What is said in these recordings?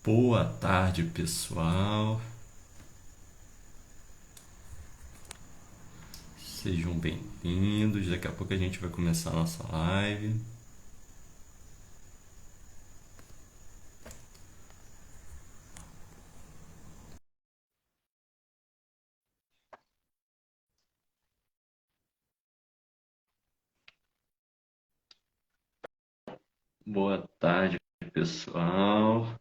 Boa tarde, pessoal. Sejam bem-vindos. Daqui a pouco a gente vai começar a nossa live. Boa tarde, pessoal.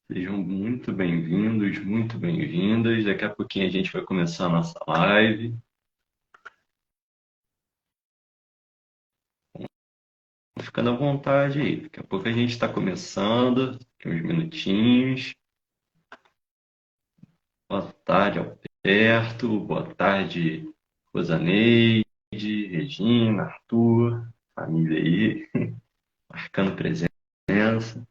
Sejam muito bem-vindos, muito bem-vindas. Daqui a pouquinho a gente vai começar a nossa live. Ficando à vontade aí. Daqui a pouco a gente está começando. Daqui uns minutinhos. Boa tarde, Alberto. Boa tarde, Rosaneide, Regina, Arthur, família aí, marcando presença.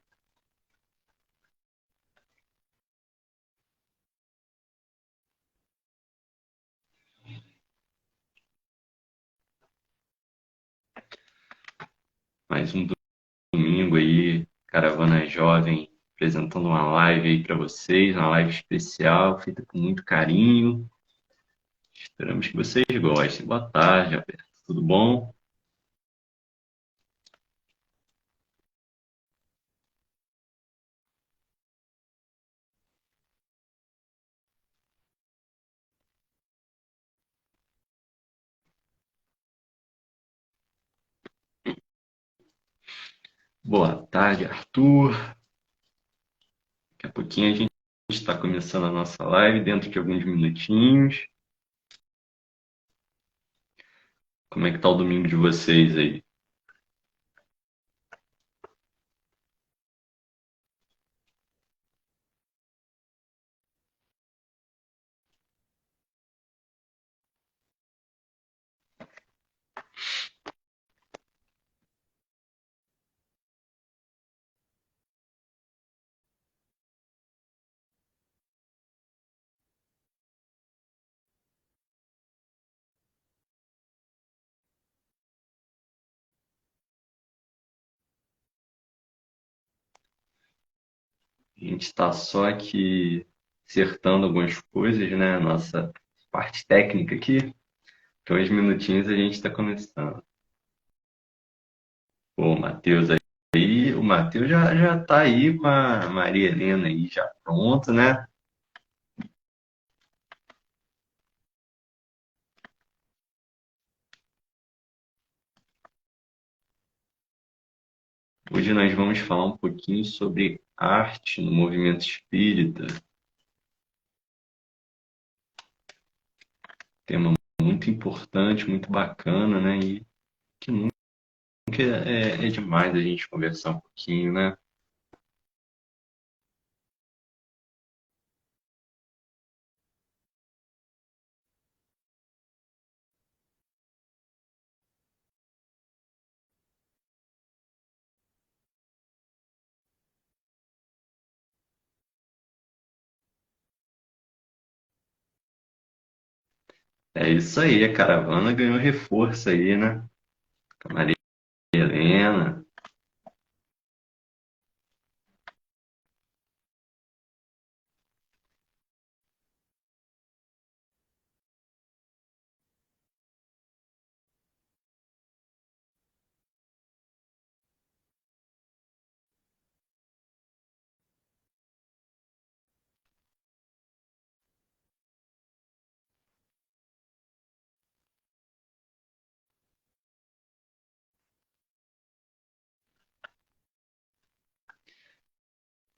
Mais um domingo aí, Caravana Jovem, apresentando uma live aí para vocês, uma live especial, feita com muito carinho. Esperamos que vocês gostem. Boa tarde, Alberto. Tudo bom? Boa tarde, Arthur. Daqui a pouquinho a gente está começando a nossa live, dentro de alguns minutinhos. Como é que tá o domingo de vocês aí? A gente está só aqui acertando algumas coisas, né? Nossa parte técnica aqui. Então, uns minutinhos a gente está começando. Pô, o Matheus aí, o Matheus já tá aí com a Maria Helena aí já pronto, né? Hoje nós vamos falar um pouquinho sobre arte no movimento espírita. Tema muito importante, muito bacana, né? E que nunca é demais a gente conversar um pouquinho, né? É isso aí, a caravana ganhou reforço aí, né? Com a Maria Helena.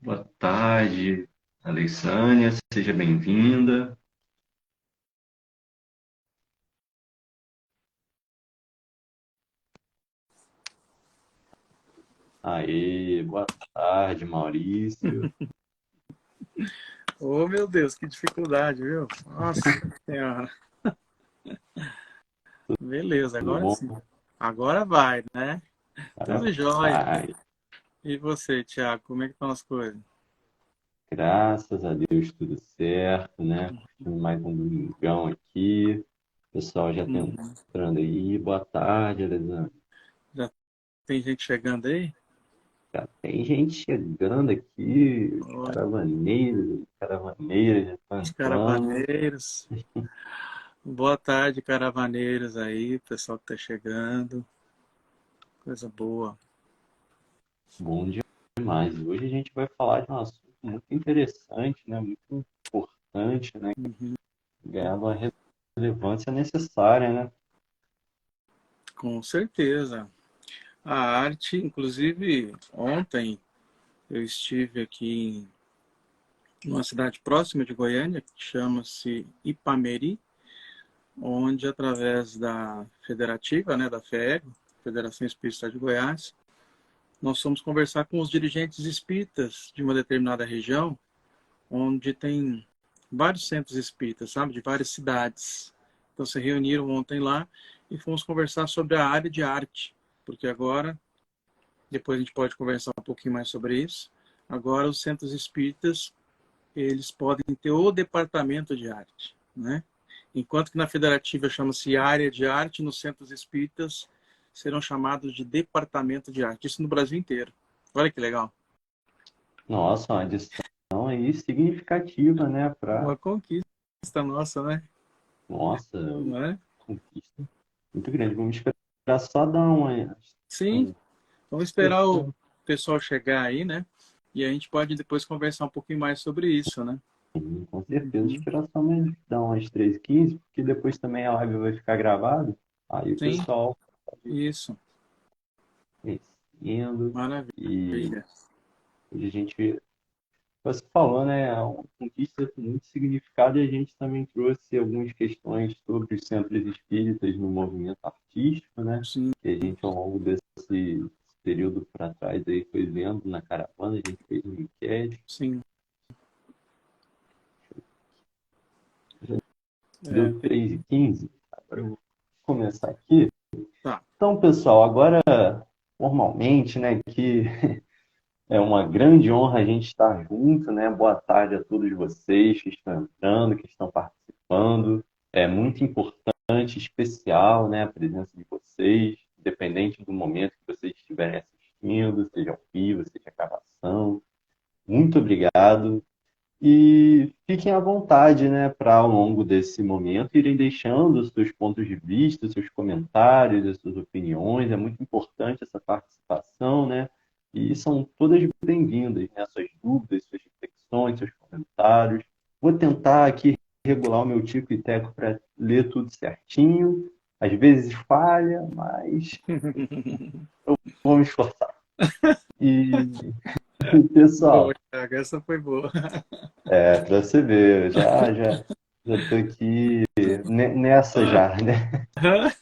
Boa tarde, Alessânia, seja bem-vinda. Aê, boa tarde, Maurício. Oh, meu Deus, que dificuldade, viu? Nossa Senhora. Beleza, Tudo agora bom? sim. Agora vai, né? Cara, Tudo jóia. vai. E você, Thiago, como é que estão as coisas? Graças a Deus, tudo certo, né? Curtindo mais um domingão aqui. O pessoal já tá Uhum. entrando aí. Boa tarde, Alexandre. Já tem gente chegando aí? Já tem gente chegando aqui, os Ó, caravaneiros, caravaneiras já estão os entrando. caravaneiros. Boa tarde, caravaneiros aí, pessoal que tá chegando. Coisa boa. Bom demais. Hoje a gente vai falar de um assunto muito interessante, né? Muito importante, né? Uhum. Ganhava a relevância necessária, né? Com certeza. A arte, inclusive, ontem eu estive aqui em uma cidade próxima de Goiânia, que chama-se Ipameri, onde, através da federativa, né, da FEEG, Federação Espírita de Goiás, nós fomos conversar com os dirigentes espíritas de uma determinada região, onde tem vários centros espíritas, sabe, de várias cidades. Então se reuniram ontem lá e fomos conversar sobre a área de arte, porque agora, depois a gente pode conversar um pouquinho mais sobre isso, agora os centros espíritas, eles podem ter o departamento de arte, né? Enquanto que na federativa chama-se área de arte, nos centros espíritas serão chamados de departamento de arte. Isso no Brasil inteiro. Olha que legal. Nossa, uma adição aí significativa, né? Uma conquista nossa, né? Nossa, Não é? conquista muito grande. Vamos esperar só dar Sim, um vamos esperar o pessoal chegar aí, né? E a gente pode depois conversar um pouquinho mais sobre isso, né? com certeza, Uhum. esperar só mais dar umas 3h15, porque depois também a live vai ficar gravada. Aí o Sim, pessoal pode isso. ir indo. E Maravilha. hoje a gente, você falou, né? É uma conquista com muito significado e a gente também trouxe algumas questões sobre os centros espíritas no movimento artístico, né? Sim, Que a gente, ao longo desse período para trás, aí foi vendo na caravana, a gente fez uma enquete. sim. Deu É, 3h15. Agora eu vou começar aqui. tá. Então, pessoal, agora, formalmente, né, que é uma grande honra a gente estar junto, né? Boa tarde a todos vocês que estão entrando, que estão participando. É muito importante, especial, né, a presença de vocês, independente do momento que vocês estiverem assistindo, seja ao vivo, seja gravação. Muito obrigado. E fiquem à vontade, né, para ao longo desse momento irem deixando os seus pontos de vista, os seus comentários, as suas opiniões. É muito importante essa participação, né? E são todas bem-vindas, né? Suas dúvidas, suas reflexões, seus comentários. Vou tentar aqui regular o meu tico e teco para ler tudo certinho. Às vezes falha, mas vou me esforçar. E, Boa, pessoal, Thiago, essa foi boa. para você ver, já tô aqui nessa já, né?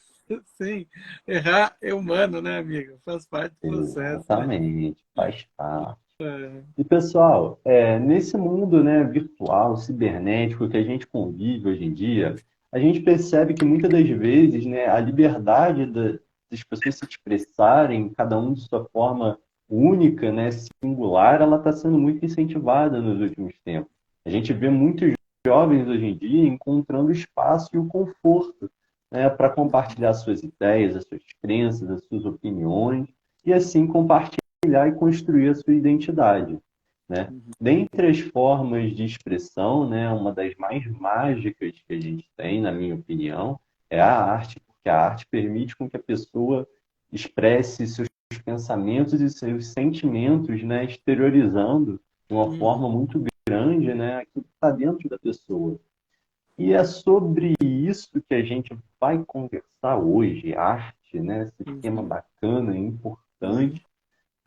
Sim, errar é humano, né, amigo? Faz parte do processo, né? Exatamente, faz parte. É, E pessoal, nesse mundo, né, virtual, cibernético que a gente convive hoje em dia, a gente percebe que muitas das vezes, né, a liberdade das pessoas se expressarem, cada um de sua forma única, né, singular, ela está sendo muito incentivada nos últimos tempos. A gente vê muitos jovens hoje em dia encontrando espaço e o conforto, né, para compartilhar suas ideias, as suas crenças, as suas opiniões, e assim compartilhar e construir a sua identidade, né? Dentre as formas de expressão, né, uma das mais mágicas que a gente tem, na minha opinião, é a arte, porque a arte permite com que a pessoa expresse seus pensamentos e seus sentimentos, né, exteriorizando de uma uhum, forma muito grande, né, aquilo que está dentro da pessoa. E é sobre isso que a gente vai conversar hoje, arte, né, esse tema uhum, bacana, uhum, importante.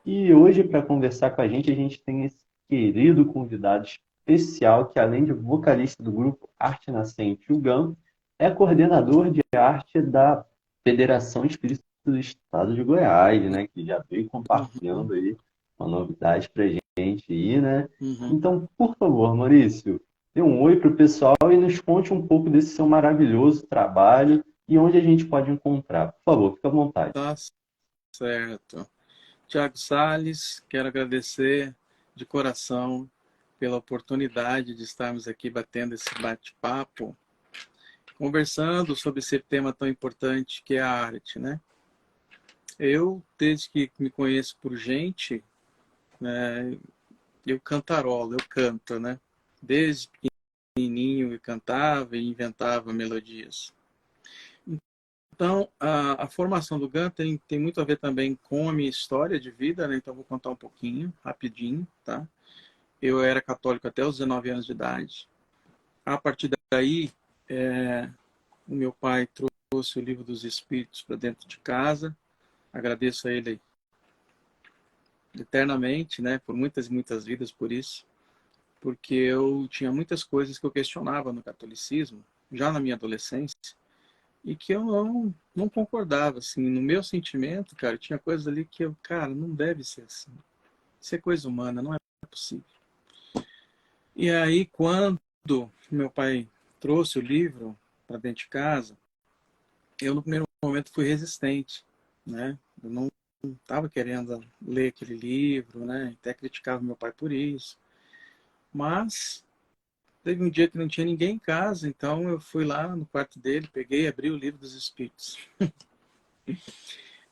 E hoje, para conversar com a gente tem esse querido convidado especial, que além de vocalista do grupo Arte Nascente UGAM, é coordenador de arte da Federação Espírita do Estado de Goiás, né? Que já veio uhum, compartilhando aí uma novidade para a gente aí, né? uhum. Então, por favor, Maurício, dê um oi para o pessoal e nos conte um pouco desse seu maravilhoso trabalho e onde a gente pode encontrar. Por favor, fique à vontade. Tá certo. Tiago Salles, quero agradecer de coração pela oportunidade de estarmos aqui batendo esse bate-papo, conversando sobre esse tema tão importante que é a arte, né? Eu, desde que me conheço por gente, né, eu cantarolo, eu canto, né? Desde pequenininho eu cantava e inventava melodias. Então, a formação do GAN tem muito a ver também com a minha história de vida, né? Então, vou contar um pouquinho, rapidinho, tá? Eu era católico até os 19 anos de idade. A partir daí, o meu pai trouxe o Livro dos Espíritos para dentro de casa. Agradeço a ele eternamente, né? Por muitas e muitas vidas por isso. Porque eu tinha muitas coisas que eu questionava no catolicismo, já na minha adolescência, e que eu não concordava, assim, no meu sentimento, cara, tinha coisas ali que eu, cara, não deve ser assim. Isso é coisa humana, não é possível. E aí, quando meu pai trouxe o livro para dentro de casa, eu no primeiro momento fui resistente, né? Eu não estava querendo ler aquele livro, né? Até criticava meu pai por isso. Mas teve um dia que não tinha ninguém em casa, então eu fui lá no quarto dele, peguei, abri o Livro dos Espíritos.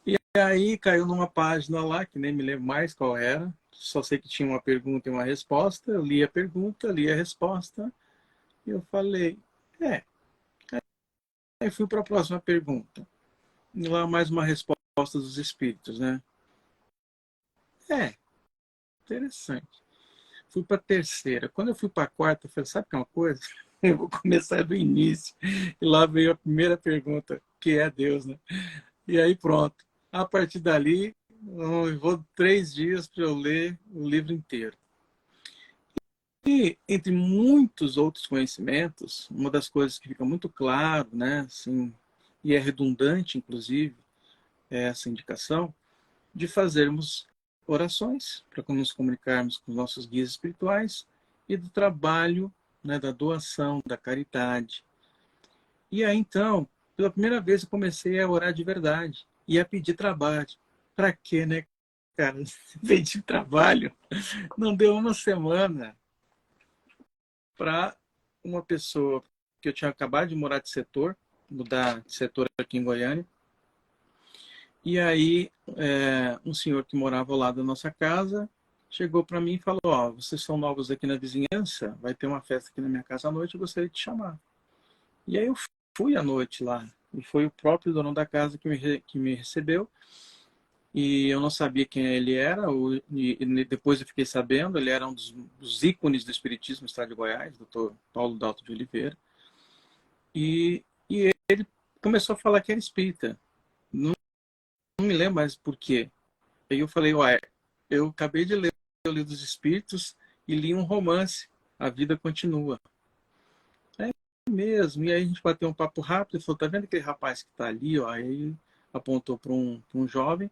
E aí caiu numa página lá, que nem me lembro mais qual era, só sei que tinha uma pergunta e uma resposta, eu li a pergunta, li a resposta, e eu falei, é. Aí fui para a próxima pergunta. E lá mais uma resposta dos espíritos, né? É, interessante. Fui para a terceira. Quando eu fui para a quarta, eu falei, sabe que é uma coisa? Eu vou começar do início. E lá veio a primeira pergunta, que é Deus, né? E aí pronto. A partir dali, eu vou 3 dias para eu ler o livro inteiro. E entre muitos outros conhecimentos, uma das coisas que fica muito claro, né, assim, e é redundante, inclusive, é essa indicação de fazermos orações para nos comunicarmos com os nossos guias espirituais e do trabalho, né, da doação, da caridade. E aí, então, pela primeira vez eu comecei a orar de verdade e a pedir trabalho. Para quê, né, cara? Pedir trabalho. Não deu uma semana para uma pessoa que eu tinha acabado de mudar de setor aqui em Goiânia. E aí, um senhor que morava ao lado da nossa casa chegou para mim e falou: Ó, vocês são novos aqui na vizinhança, vai ter uma festa aqui na minha casa à noite, eu gostaria de te chamar. E aí eu fui à noite lá, e foi o próprio dono da casa que me recebeu. E eu não sabia quem ele era, e depois eu fiquei sabendo, ele era um dos ícones do espiritismo no estado de Goiás, doutor Paulo Dalto de Oliveira. E ele começou a falar que era espírita. Não me lembro mais por quê. Aí eu falei, uai, eu acabei de ler o Livro dos Espíritos e li um romance, A Vida Continua. É mesmo. E aí a gente bateu um papo rápido e falou, tá vendo aquele rapaz que tá ali, ó? Aí apontou para um jovem.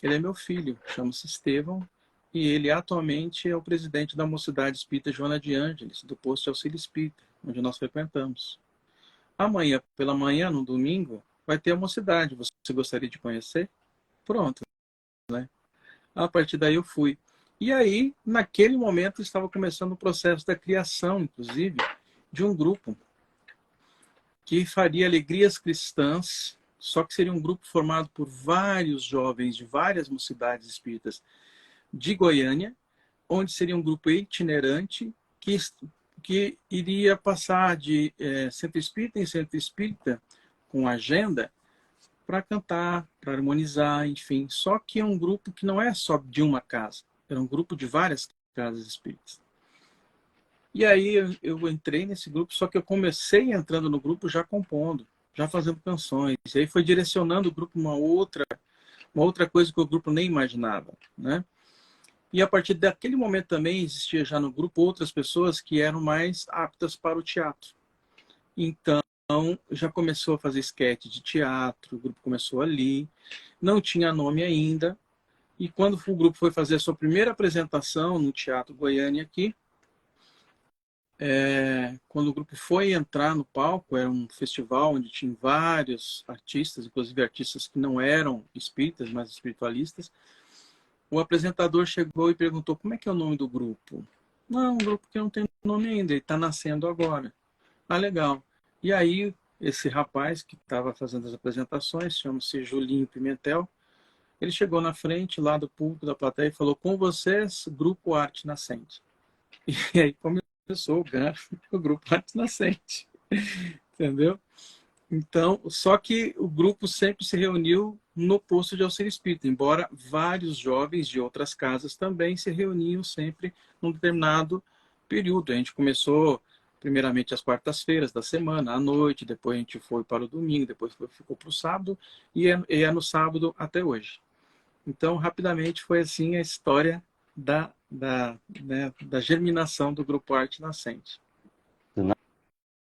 Ele é meu filho, chama-se Estevão, e ele atualmente é o presidente da Mocidade Espírita Joana de Ângeles, do posto de auxílio espírita, onde nós frequentamos. Amanhã, pela manhã, no domingo, vai ter a mocidade. Você gostaria de conhecer? Pronto, né? A partir daí eu fui. E aí, naquele momento, estava começando o processo da criação, inclusive, de um grupo que faria alegrias cristãs, só que seria um grupo formado por vários jovens de várias mocidades espíritas de Goiânia, onde seria um grupo itinerante que iria passar de centro espírita em centro espírita, com agenda, para cantar, para harmonizar, enfim. Só que é um grupo que não é só de uma casa, era um grupo de várias casas espíritas. E aí eu entrei nesse grupo, só que eu comecei entrando no grupo já compondo, já fazendo canções. E aí foi direcionando o grupo uma outra coisa que o grupo nem imaginava, né? E a partir daquele momento também existia já no grupo outras pessoas que eram mais aptas para o teatro. Então, já começou a fazer esquete de teatro, o grupo começou ali, não tinha nome ainda. E quando o grupo foi fazer a sua primeira apresentação no Teatro Goiânia aqui, quando o grupo foi entrar no palco, era um festival onde tinha vários artistas, inclusive artistas que não eram espíritas, mas espiritualistas. o apresentador chegou e perguntou como é que é o nome do grupo. Não, um grupo que não tem nome ainda, ele está nascendo agora. Ah, legal. E aí, esse rapaz que estava fazendo as apresentações, chama-se Julinho Pimentel, ele chegou na frente lá do público da plateia e falou: com vocês, Grupo Arte Nascente. E aí começou o GAN, o Grupo Arte Nascente. Entendeu? Então, só que o grupo sempre se reuniu no posto de auxílio espírita, embora vários jovens de outras casas também se reuniam sempre num determinado período. A gente começou primeiramente às quartas-feiras da semana, à noite, depois a gente foi para o domingo, depois ficou para o sábado, e é no sábado até hoje. Então, rapidamente, foi assim a história da germinação do Grupo Arte Nascente.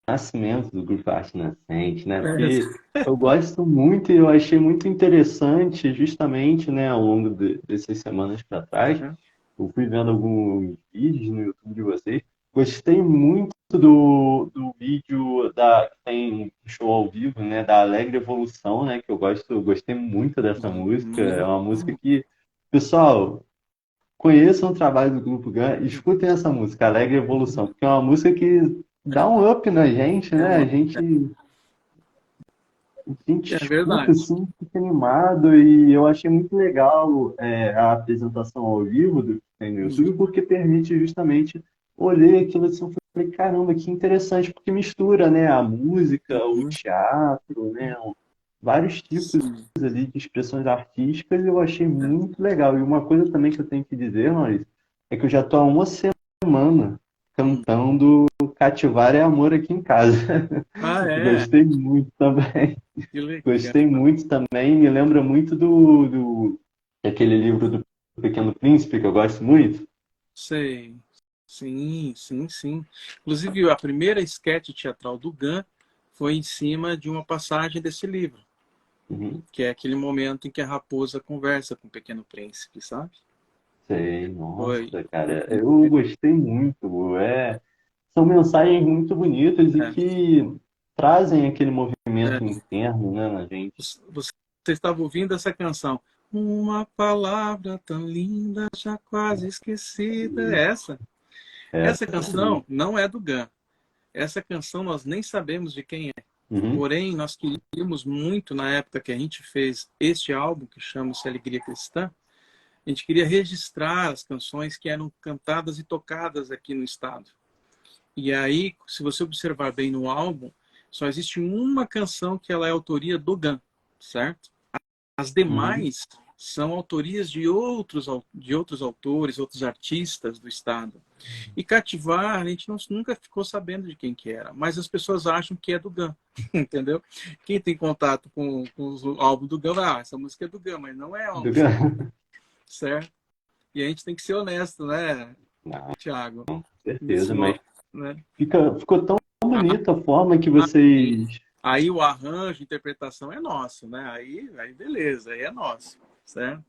Nascimento do Grupo Arte Nascente, né? Porque É. eu gosto muito e eu achei muito interessante, justamente, né, ao longo dessas semanas para trás, eu fui vendo alguns vídeos no YouTube de vocês, gostei muito do vídeo que tem um show ao vivo, né, da Alegre Evolução, né, que eu gostei muito dessa música, é uma música que, pessoal, conheçam o trabalho do Grupo GAN, escutem essa música, Alegre Evolução, porque é uma música que dá um up na gente, né? A gente É escuta verdade. assim, fica animado e eu achei muito legal a apresentação ao vivo do que tem no YouTube, Uhum. porque permite justamente olhar aquilo assim, eu falei, caramba, que interessante, porque mistura, né, a música, o Uhum. teatro, né, vários tipos Sim. ali de expressões artísticas, e eu achei muito legal. E uma coisa também que eu tenho que dizer, Maurício, é que eu já estou há uma semana Hum. cantando Cativar é Amor aqui em casa. Ah, é? Gostei muito também. Que legal. Gostei muito também. Me lembra muito aquele livro do Pequeno Príncipe, que eu gosto muito. Sei. Sim, sim, sim. Inclusive, a primeira esquete teatral do GAN foi em cima de uma passagem desse livro, Uhum. que é aquele momento em que a raposa conversa com o Pequeno Príncipe, sabe? Sei, Foi. nossa, cara, eu gostei muito. São mensagens muito bonitas e É, que trazem aquele é. movimento interno, né, na gente. Você estava ouvindo essa canção. Uma palavra tão linda, já quase esquecida. É essa. Essa Essa canção daí. não é do GAN. Essa canção nós nem sabemos de quem é. Uhum. Porém, nós queríamos muito, na época que a gente fez este álbum, que chama-se Alegria Cristã, a gente queria registrar as canções que eram cantadas e tocadas aqui no estado. E aí, se você observar bem no álbum, só existe uma canção que ela é autoria do GAN, certo? As Uhum. demais são autorias de outros autores, outros artistas do estado. E Cativar, a gente nunca ficou sabendo de quem que era, mas as pessoas acham que é do GAN, entendeu? Quem tem contato com os álbuns do GAN, essa música é do GAN, mas não é a Do- música do GAN, certo? E a gente tem que ser honesto, né, Não, Thiago? com certeza, Isso, mas né? ficou tão bonita a forma que vocês. Aí o arranjo, a interpretação é nosso, né? Aí beleza, aí é nosso, certo?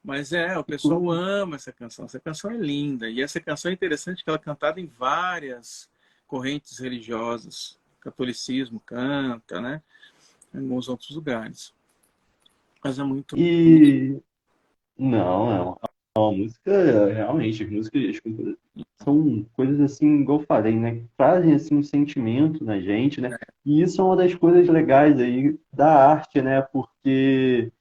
Mas o pessoal Ficou. ama essa canção. Essa canção é linda. E essa canção é interessante que ela é cantada em várias correntes religiosas. O catolicismo canta, né? Em alguns outros lugares. Mas é muito bonito. E não, é uma música, realmente, as músicas são coisas assim, igual eu falei, né? Que trazem assim um sentimento na gente, né? E isso é uma das coisas legais aí da arte, né? Porque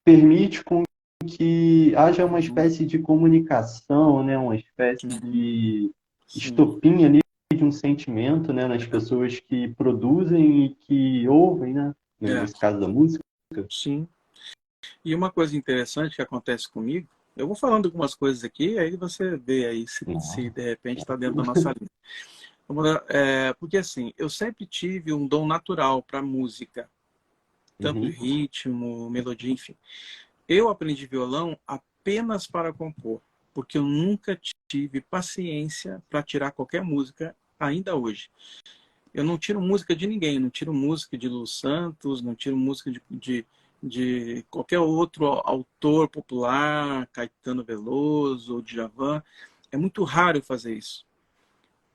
permite com que haja uma Uhum. espécie de comunicação, né? Uma espécie Uhum. de Sim. estopim ali de um sentimento, né? Nas pessoas que produzem e que ouvem, né? É, Nesse caso da música. sim. E uma coisa interessante que acontece comigo, eu vou falando algumas coisas aqui, aí você vê aí se Não. de repente está dentro da nossa linha. Porque assim, eu sempre tive um dom natural para música, tanto de Uhum. ritmo, melodia, enfim. Eu aprendi violão apenas para compor, porque eu nunca tive paciência para tirar qualquer música, ainda hoje. Eu não tiro música de ninguém, não tiro música de Lu Santos, não tiro música de qualquer outro autor popular, Caetano Veloso ou Djavan. É muito raro eu fazer isso.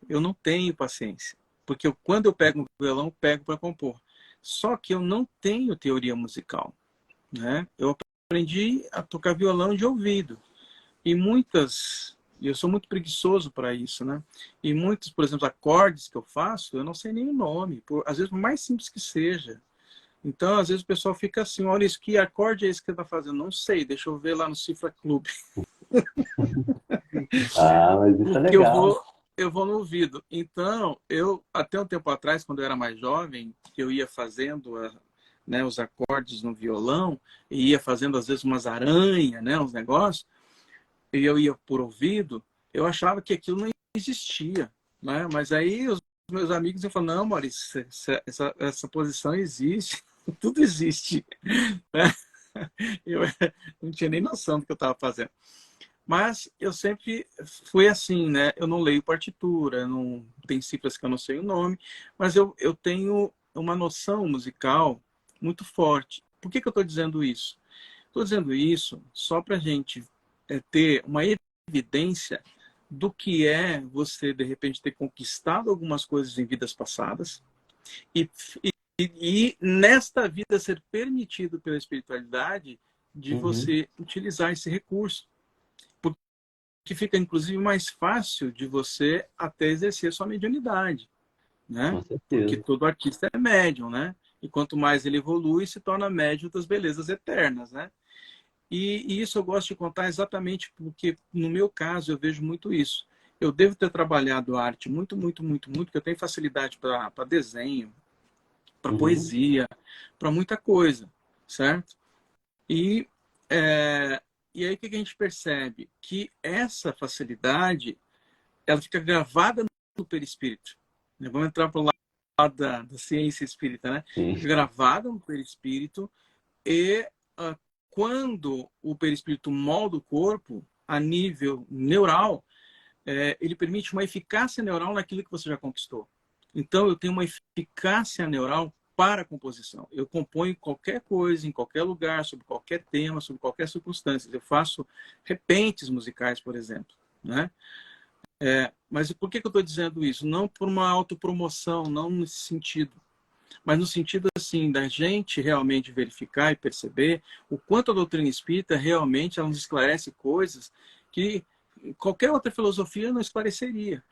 Eu não tenho paciência, porque quando eu pego um violão, eu pego para compor. Só que eu não tenho teoria musical, né? Eu aprendi a tocar violão de ouvido. E muitas, e eu sou muito preguiçoso para isso, né? E muitos, por exemplo, acordes que eu faço, eu não sei nem o nome, às vezes, por mais simples que seja. Então, às vezes o pessoal fica assim, olha isso, que acorde é esse que você está fazendo? Não sei, deixa eu ver lá no Cifra Clube. Ah, mas isso é Porque legal. eu vou no ouvido. Então, eu, até um tempo atrás, quando eu era mais jovem, que eu ia fazendo né, os acordes no violão, e ia fazendo, às vezes, umas aranhas, né, uns negócios, e eu ia por ouvido, eu achava que aquilo não existia, né? Mas aí os meus amigos iam falando, não, Maurício, essa posição existe, tudo existe. Né? Eu não tinha nem noção do que eu estava fazendo. Mas eu sempre fui assim, né? Eu não leio partitura, não tem cifras que eu não sei o nome, mas eu tenho uma noção musical muito forte. Por que eu estou dizendo isso? Estou dizendo isso só para a gente ter uma evidência do que é você, de repente, ter conquistado algumas coisas em vidas passadas e, e nesta vida ser permitido pela espiritualidade de Uhum, você utilizar esse recurso que fica inclusive mais fácil de você até exercer sua mediunidade, né? com Porque certeza. todo artista é médium, né? E quanto mais ele evolui, se torna médium das belezas eternas, né? E isso eu gosto de contar exatamente porque, no meu caso, eu vejo muito isso. Eu devo ter trabalhado a arte muito, muito, muito, muito, porque eu tenho facilidade para desenho, para Uhum, poesia, para muita coisa, certo? E, é, e aí o que a gente percebe? Que essa facilidade ela fica gravada no perispírito. Vamos entrar para o lado da ciência espírita, né? sim. Fica gravada no perispírito e quando o perispírito molda o corpo a nível neural, ele permite uma eficácia neural naquilo que você já conquistou. Então, eu tenho uma eficácia neural para a composição. Eu componho qualquer coisa, em qualquer lugar, sobre qualquer tema, sobre qualquer circunstância. Eu faço repentes musicais, por exemplo, né? Mas por que eu estou dizendo isso? Não por uma autopromoção, não nesse sentido, mas no sentido assim da gente realmente verificar e perceber o quanto a doutrina espírita realmente ela nos esclarece coisas que qualquer outra filosofia não esclareceria.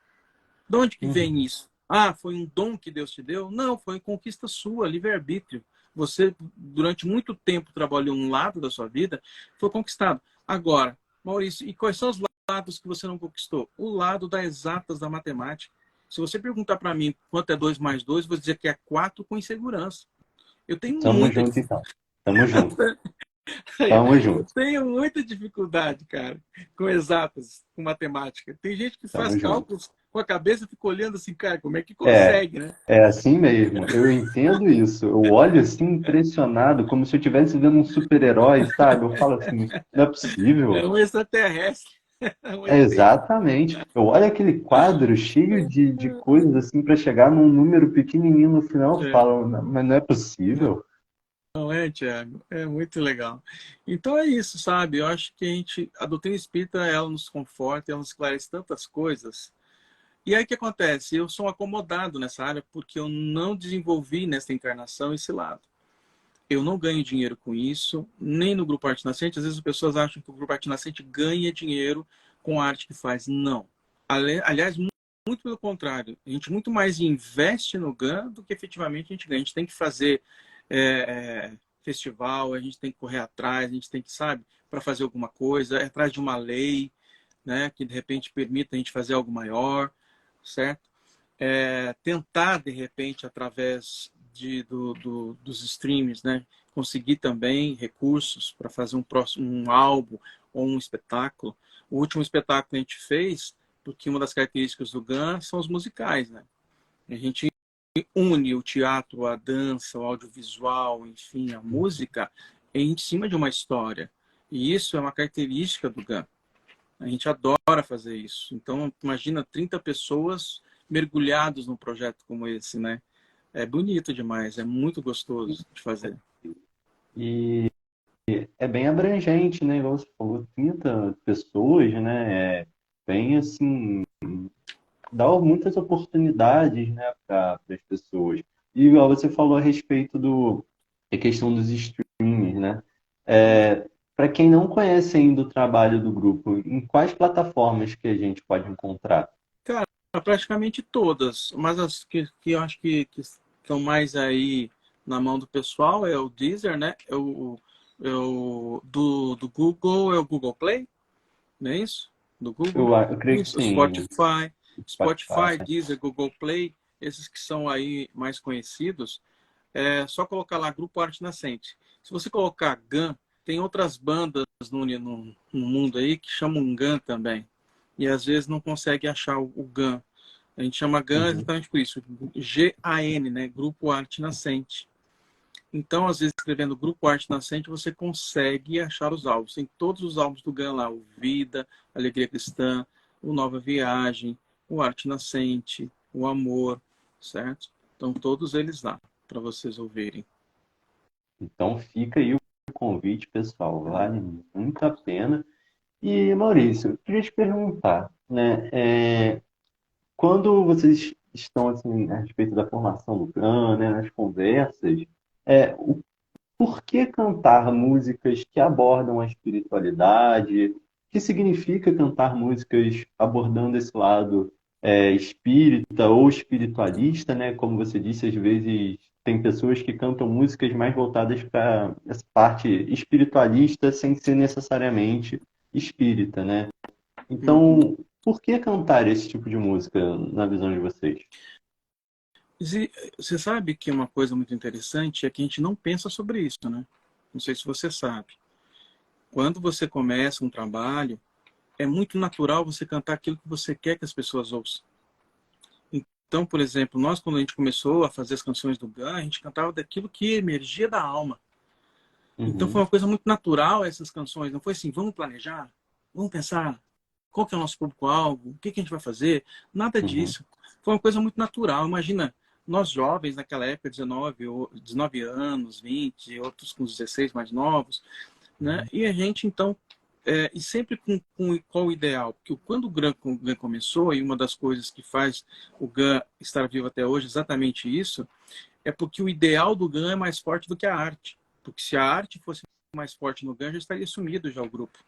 De onde que vem Uhum. isso? Ah, foi um dom que Deus te deu? Não, foi conquista sua, livre-arbítrio. Você, durante muito tempo, trabalhou um lado da sua vida, foi conquistado. Agora, Maurício, e quais são os lados que você não conquistou? O lado das exatas da matemática. Se você perguntar para mim quanto é 2 mais 2, eu vou dizer que é 4 com insegurança. Eu tenho Tamo muita junto, então. Tamo junto. dificuldade. Tamo Eu junto. tenho muita dificuldade, cara, com exatas, com matemática. Tem gente que faz Tamo junto. cálculos com a cabeça e fica olhando assim, cara, como é que É, consegue, né? é assim mesmo. Eu entendo isso. Eu olho assim impressionado, como se eu estivesse vendo um super-herói, sabe? Eu falo assim, não é É possível. um extraterrestre, é um É ET. exatamente. Eu olho aquele quadro cheio de coisas assim para chegar num número pequenininho no final, eu É, falo, "Não, mas não é possível." não é, Tiago? É muito legal. Então é isso, sabe? Eu acho que a doutrina espírita, ela nos conforta, ela nos esclarece tantas coisas. E aí o que acontece? Eu sou acomodado nessa área porque eu não desenvolvi nessa encarnação esse lado. Eu não ganho dinheiro com isso, nem no Grupo Arte Nascente. Às vezes as pessoas acham que o Grupo Arte Nascente ganha dinheiro com a arte que faz. Não. Aliás, muito pelo contrário. A gente muito mais investe no GAN do que efetivamente a gente ganha. A gente tem que fazer festival, a gente tem que correr atrás, a gente tem que, sabe, para fazer alguma coisa, atrás de uma lei, né, que de repente permita a gente fazer algo maior, certo? Tentar, de repente, através dos streams, né, conseguir também recursos para fazer um álbum ou um espetáculo. O último espetáculo que a gente fez, porque uma das características do GAN são os musicais, né? A gente une o teatro, a dança, o audiovisual, enfim, a música em cima de uma história. E isso é uma característica do GAN. A gente adora fazer isso. Então, imagina 30 pessoas mergulhados num projeto como esse, né? É bonito demais, é muito gostoso de fazer. E é bem abrangente, né? Igual você falou, 30 pessoas, né? É bem assim, dá muitas oportunidades, né, para as pessoas. E igual você falou a respeito da questão dos streamings, né? para quem não conhece ainda o trabalho do grupo, em quais plataformas que a gente pode encontrar? Cara, praticamente todas, mas as que eu acho que estão mais aí na mão do pessoal é o Deezer, né? Do Google, é o Google Play, não é isso? Do Google. Eu creio que Isso, o sim, Spotify, Spotify. Deezer, Google Play, esses que são aí mais conhecidos. É só colocar lá Grupo Arte Nascente. Se você colocar GAN, tem outras bandas no mundo aí que chamam GAN também. E às vezes não consegue achar o GAN. A gente chama GAN Uhum. exatamente por isso. GAN, né? Grupo Arte Nascente. Então, às vezes, escrevendo Grupo Arte Nascente, você consegue achar os álbuns. Tem todos os álbuns do GAN lá. O Vida, Alegria Cristã, o Nova Viagem, o Arte Nascente, o Amor, certo? Então, todos eles lá, para vocês ouvirem. Então fica aí o convite, pessoal, vale muito a pena. E Maurício, eu queria te perguntar, né, quando vocês estão assim a respeito da formação do GAN, né, nas conversas, o por que cantar músicas que abordam a espiritualidade? O que significa cantar músicas abordando esse lado espírita ou espiritualista, né? Como você disse, às vezes tem pessoas que cantam músicas mais voltadas para essa parte espiritualista sem ser necessariamente espírita, né? Uhum. Então, por que cantar esse tipo de música na visão de vocês? Você sabe que uma coisa muito interessante é que a gente não pensa sobre isso, né? Não sei se você sabe. Quando você começa um trabalho, é muito natural você cantar aquilo que você quer que as pessoas ouçam. Então, por exemplo, nós quando a gente começou a fazer as canções do GAN, a gente cantava daquilo que emergia da alma. Então foi Uhum, uma coisa muito natural essas canções. Não foi assim, vamos planejar, vamos pensar qual que é o nosso público-alvo, o que que a gente vai fazer. Nada uhum, disso. Foi uma coisa muito natural. Imagina, nós jovens naquela época, 19 anos, 20, outros com 16 mais novos, né? E a gente então e sempre com qual o ideal? Porque quando o GAN começou, e uma das coisas que faz o GAN estar vivo até hoje, exatamente isso, é porque o ideal do GAN é mais forte do que a arte. Porque se a arte fosse mais forte no GAN, já estaria sumido já o grupo.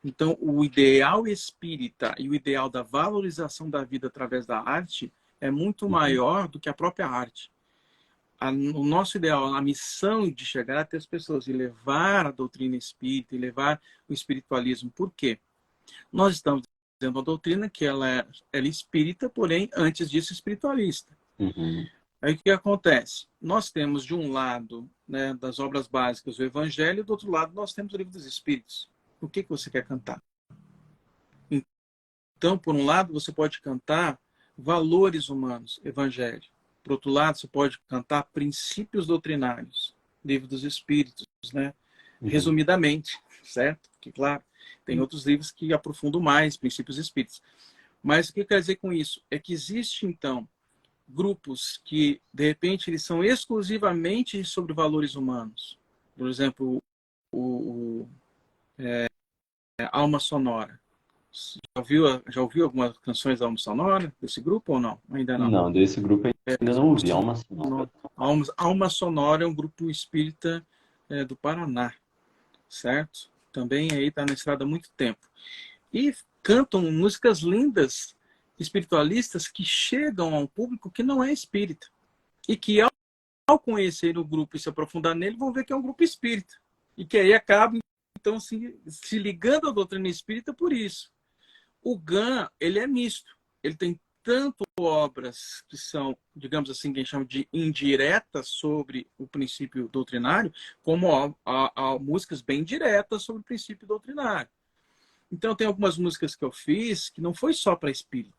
Então, o ideal espírita e o ideal da valorização da vida através da arte é muito uhum. maior do que a própria arte. O nosso ideal, a missão de chegar até as pessoas e levar a doutrina espírita e levar o espiritualismo. Por quê? Nós estamos dizendo a doutrina que ela é espírita, porém, antes disso, espiritualista. Uhum. Aí o que acontece? Nós temos, de um lado, né, das obras básicas, o Evangelho, e do outro lado, nós temos o Livro dos Espíritos. O que você quer cantar? Então, por um lado, você pode cantar valores humanos, Evangelho. Por outro lado, você pode cantar princípios doutrinários, Livro dos Espíritos, né? Uhum. Resumidamente, certo? Porque, claro, tem outros livros que aprofundam mais princípios espíritas. Mas o que quer dizer com isso? É que existe, então, grupos que, de repente, eles são exclusivamente sobre valores humanos. Por exemplo, o Alma Sonora. Já ouviu algumas canções da Alma Sonora, desse grupo ou não? Ainda não. Não, desse grupo ainda não ouvi, Alma Sonora. Alma Sonora é um grupo espírita do Paraná, certo? Também aí está na estrada há muito tempo. E cantam músicas lindas, espiritualistas, que chegam a um público que não é espírita. E que, ao conhecer o grupo e se aprofundar nele, vão ver que é um grupo espírita. E que aí acaba, então, se ligando à doutrina espírita por isso. O GAN, ele é misto. Ele tem tanto obras que são, digamos assim, que a gente chama de indiretas sobre o princípio doutrinário, como músicas bem diretas sobre o princípio doutrinário. Então, tem algumas músicas que eu fiz que não foi só para espírita.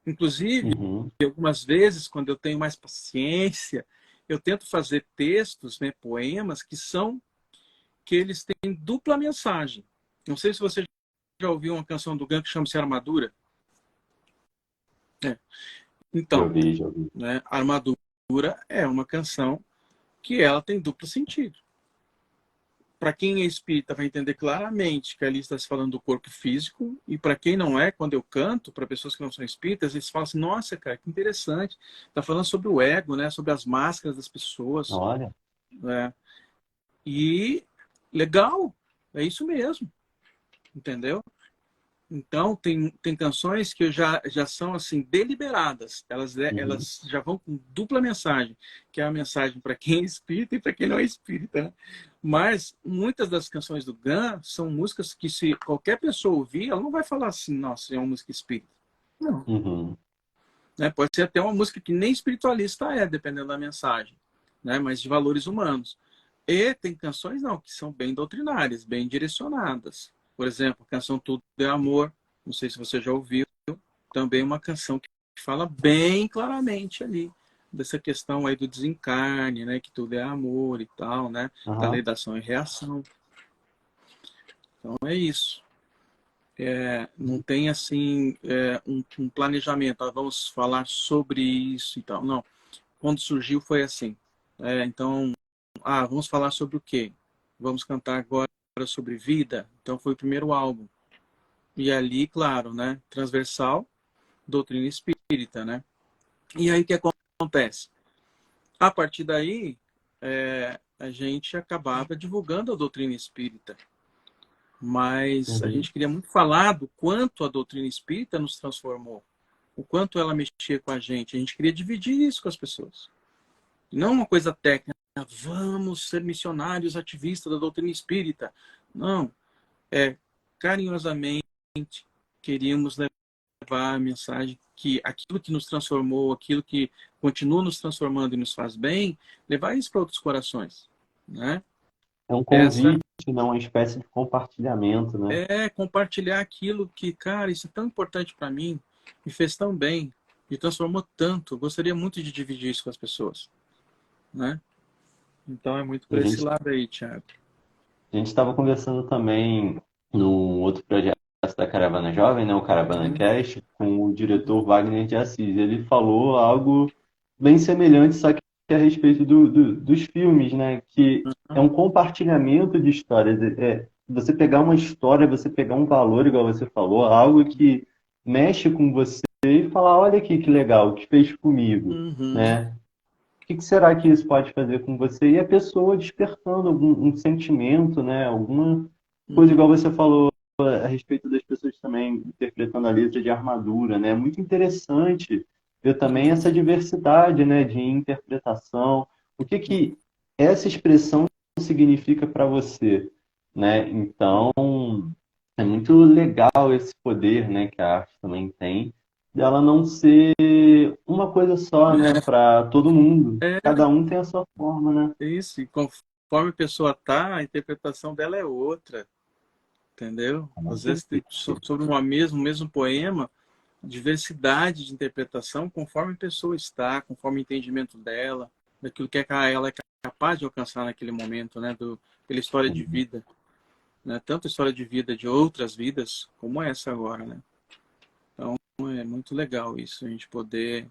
Inclusive, Uhum. algumas vezes, quando eu tenho mais paciência, eu tento fazer textos, né, poemas, que eles têm dupla mensagem. Não sei se você já ouviu uma canção do GAN que chama-se Armadura. É. Já Então, vi, já vi. né, Armadura é uma canção que ela tem duplo sentido. Para quem é espírita vai entender claramente que ali está se falando do corpo físico, e para quem não é, quando eu canto, para pessoas que não são espíritas, eles falam assim, nossa, cara, que interessante. Está falando sobre o ego, né, sobre as máscaras das pessoas. Olha. Né? E legal, É isso mesmo, entendeu? Então, tem canções que já são assim deliberadas. Uhum. Elas já vão com dupla mensagem, que é a mensagem para quem é espírita e para quem não é espírita. Né? Mas muitas das canções do Gun são músicas que, se qualquer pessoa ouvir, ela não vai falar assim, nossa, é uma música espírita. Não. Uhum. Né? Pode ser até uma música que nem espiritualista é, dependendo da mensagem, né? Mas de valores humanos. E tem canções não, que são bem doutrinárias, bem direcionadas. Por exemplo, a canção Tudo é Amor, não sei se você já ouviu, também uma canção que fala bem claramente ali dessa questão aí do desencarne, né, que tudo é amor e tal, né, da lei Aham. da ação e reação. Então é isso. Não tem assim um planejamento, vamos falar sobre isso e tal. Não. Quando surgiu foi assim. Então, vamos falar sobre o quê? Vamos cantar agora sobre vida? Então foi o primeiro álbum. E ali, claro, né? Transversal, doutrina espírita, né? E aí o que acontece? A partir daí, a gente acabava divulgando a doutrina espírita. Mas a Uhum. gente queria muito falar do quanto a doutrina espírita nos transformou. O quanto ela mexia com a gente. A gente queria dividir isso com as pessoas. Não uma coisa técnica, vamos ser missionários ativistas da doutrina espírita. Não, carinhosamente queríamos levar a mensagem que aquilo que nos transformou, aquilo que continua nos transformando e nos faz bem, levar isso para outros corações, né? É um Essa convite, não uma espécie de compartilhamento, né? é compartilhar aquilo que, cara, isso é tão importante para mim, me fez tão bem, me transformou tanto. Gostaria muito de dividir isso com as pessoas, né? Então é muito A por esse gente lado aí, Thiago. A gente estava conversando também no outro projeto da Caravana Jovem, né, o Caravana Uhum. Cast, com o diretor Wagner de Assis. Ele falou algo bem semelhante, só que a respeito dos filmes, né, que é um compartilhamento de histórias. Você pegar uma história, você pegar um valor, igual você falou, algo que mexe com você e falar, olha aqui que legal, o que fez comigo, Uhum. né? O que será que isso pode fazer com você? E a pessoa despertando algum um sentimento, né? Alguma coisa, Uhum. igual você falou a respeito das pessoas também interpretando a letra de Armadura, né? É muito interessante ver também essa Uhum. diversidade, né, de interpretação. O que essa expressão significa para você, né? Então, é muito legal esse poder, né, que a arte também tem, dela não ser uma coisa só, né, para todo mundo. É Cada um tem a sua forma, né? isso, e conforme a pessoa tá, a interpretação dela é outra, entendeu? Com Às vezes sobre um mesmo poema, diversidade de interpretação conforme a pessoa está, conforme o entendimento dela, daquilo que ela é capaz de alcançar naquele momento, né? Pela história de certeza. vida, né? Tanto a história de vida de outras vidas, como essa agora, né? Então é muito legal isso, a gente poder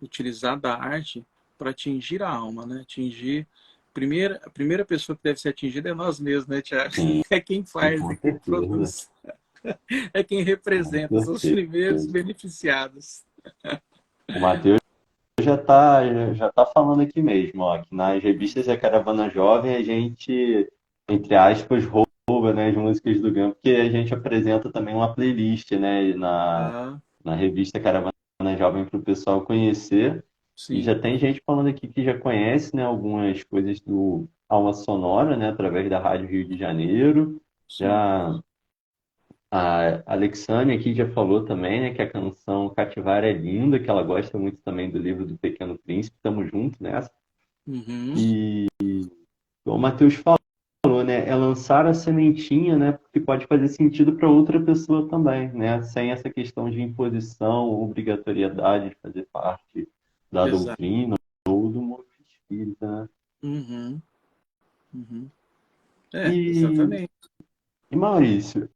utilizar da arte para atingir a alma, né? Atingir a primeira pessoa que deve ser atingida é nós mesmos, né, Tiago? Sim, É quem faz, com é quem certeza. produz, é quem Com representa, são os primeiros certeza. beneficiados. O Matheus já tá falando aqui mesmo, ó, que nas revistas da Caravana Jovem a gente, entre aspas, rouba, né, as músicas do Gun, porque a gente apresenta também uma playlist, né, Ah, na revista Caravana Jovem para o pessoal conhecer. E sim, já tem gente falando aqui que já conhece, né, algumas coisas do Alma Sonora, né, através da Rádio Rio de Janeiro. sim. Já a Alexane aqui já falou também, né, que a canção Cativar é linda, que ela gosta muito também do livro do Pequeno Príncipe. Tamo junto nessa. Uhum, E o Matheus falou, né, é lançar a sementinha, né, porque pode fazer sentido para outra pessoa também, né, sem essa questão de imposição, obrigatoriedade de fazer parte da exato. doutrina ou do movimento espírita, né? Uhum, uhum. E, Exatamente. e Maurício,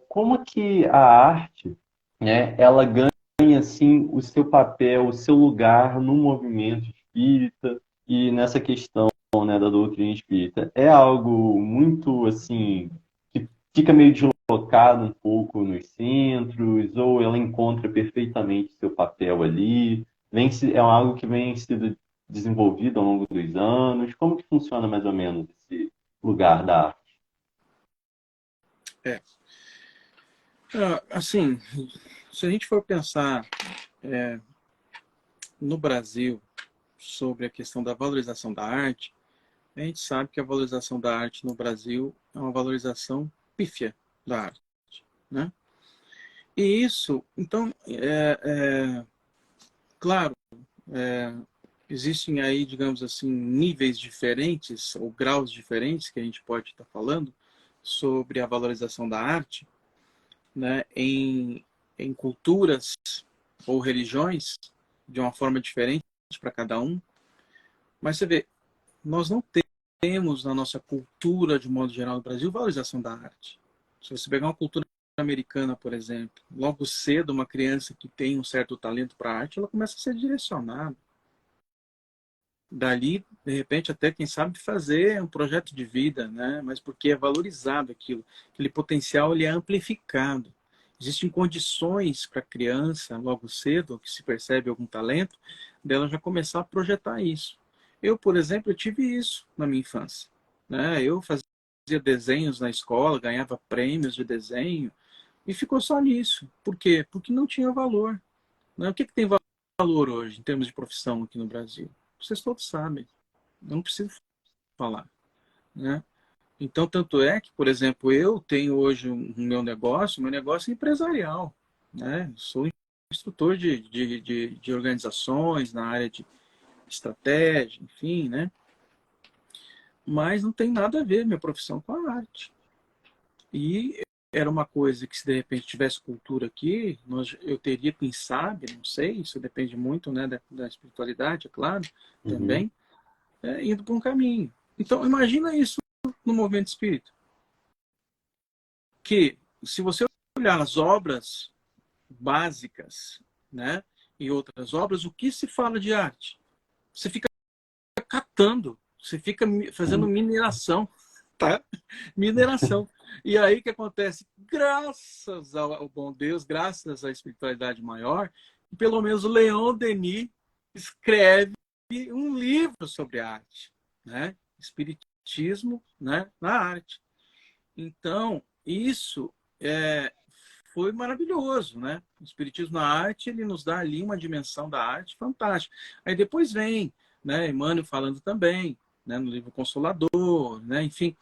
como que a arte, né, ela ganha assim o seu papel, o seu lugar no movimento espírita e nessa questão, né, da doutrina espírita? É algo muito assim que fica meio deslocado um pouco nos centros, ou ela encontra perfeitamente seu papel ali? É algo que vem sendo desenvolvido ao longo dos anos? Como que funciona mais ou menos esse lugar da arte? É. Assim, se a gente for pensar no Brasil sobre a questão da valorização da arte, a gente sabe que a valorização da arte no Brasil é uma valorização pífia da arte, né? E isso, então, claro, existem aí, digamos assim, níveis diferentes ou graus diferentes que a gente pode estar falando sobre a valorização da arte, né, em culturas ou religiões de uma forma diferente para cada um. Mas você vê, nós não temos na nossa cultura, de modo geral, no Brasil, valorização da arte. Se você pegar uma cultura americana, por exemplo, logo cedo, uma criança que tem um certo talento para a arte, ela começa a ser direcionada. Dali, de repente, até quem sabe fazer um projeto de vida, né? Mas porque é valorizado aquilo. Aquele potencial ele é amplificado. Existem condições para a criança, logo cedo, que se percebe algum talento, dela já começar a projetar isso. Eu, por exemplo, eu tive isso na minha infância, né? Eu fazia desenhos na escola, ganhava prêmios de desenho, e ficou só nisso. Por quê? Porque não tinha valor, né? O que tem valor hoje, em termos de profissão aqui no Brasil? Vocês todos sabem. Eu não preciso falar, né? Então, tanto é que, por exemplo, eu tenho hoje meu negócio é empresarial, né? Sou instrutor de organizações na área de estratégia, enfim, né? Mas não tem nada a ver minha profissão com a arte. E era uma coisa que, se de repente tivesse cultura aqui, eu teria, quem sabe, não sei, isso depende muito, né, da espiritualidade, é claro, Uhum. também, indo por um caminho. Então, imagina isso no movimento espírita. Que, se você olhar as obras básicas, né, e outras obras, o que se fala de arte? Você fica catando, você fica fazendo Sim. mineração, tá? Mineração. E aí o que acontece? Graças ao bom Deus, graças à espiritualidade maior, pelo menos o Leon Denis escreve um livro sobre arte, né? Espiritismo, né, na arte. Então, isso foi maravilhoso, né? O Espiritismo na arte, ele nos dá ali uma dimensão da arte fantástica. Aí depois vem, né, Emmanuel falando também, né, no livro Consolador, né, enfim.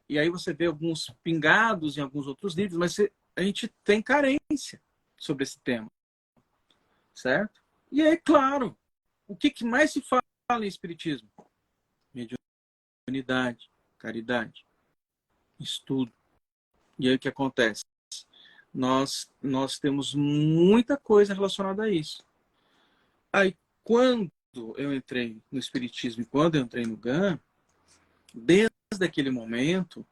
E aí você vê alguns pingados em alguns outros livros, mas a gente tem carência sobre esse tema, certo? E aí, claro, o que mais se fala em Espiritismo? Mediunidade, caridade, estudo. E aí o que acontece? Nós temos muita coisa relacionada a isso. Aí, quando eu entrei no Espiritismo e quando eu entrei no GAN, desde aquele momento,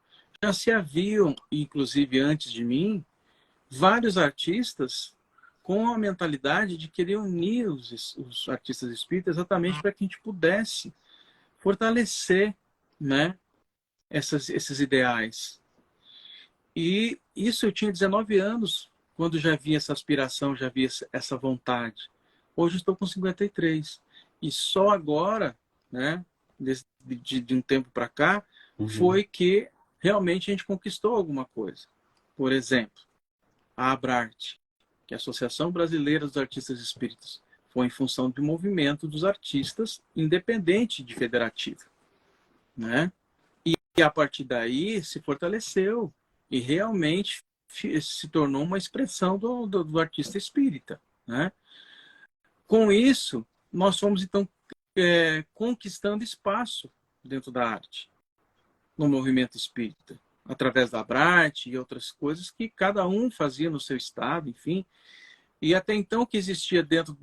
já se haviam, inclusive antes de mim, vários artistas com a mentalidade de querer unir os artistas espíritas exatamente para que a gente pudesse fortalecer, né, esses ideais. E isso eu tinha 19 anos, quando já havia essa aspiração, já havia essa vontade. Hoje eu estou com 53. E só agora, né, de um tempo para cá, Uhum. foi que realmente a gente conquistou alguma coisa. Por exemplo, a Abrarte, que é a Associação Brasileira dos Artistas Espíritas, foi em função do movimento dos artistas, independente de federativo, né? E a partir daí se fortaleceu e realmente se tornou uma expressão do artista espírita, né? Com isso, nós fomos então conquistando espaço dentro da arte, no movimento espírita, através da Abrarte e outras coisas que cada um fazia no seu estado, enfim. E até então o que existia dentro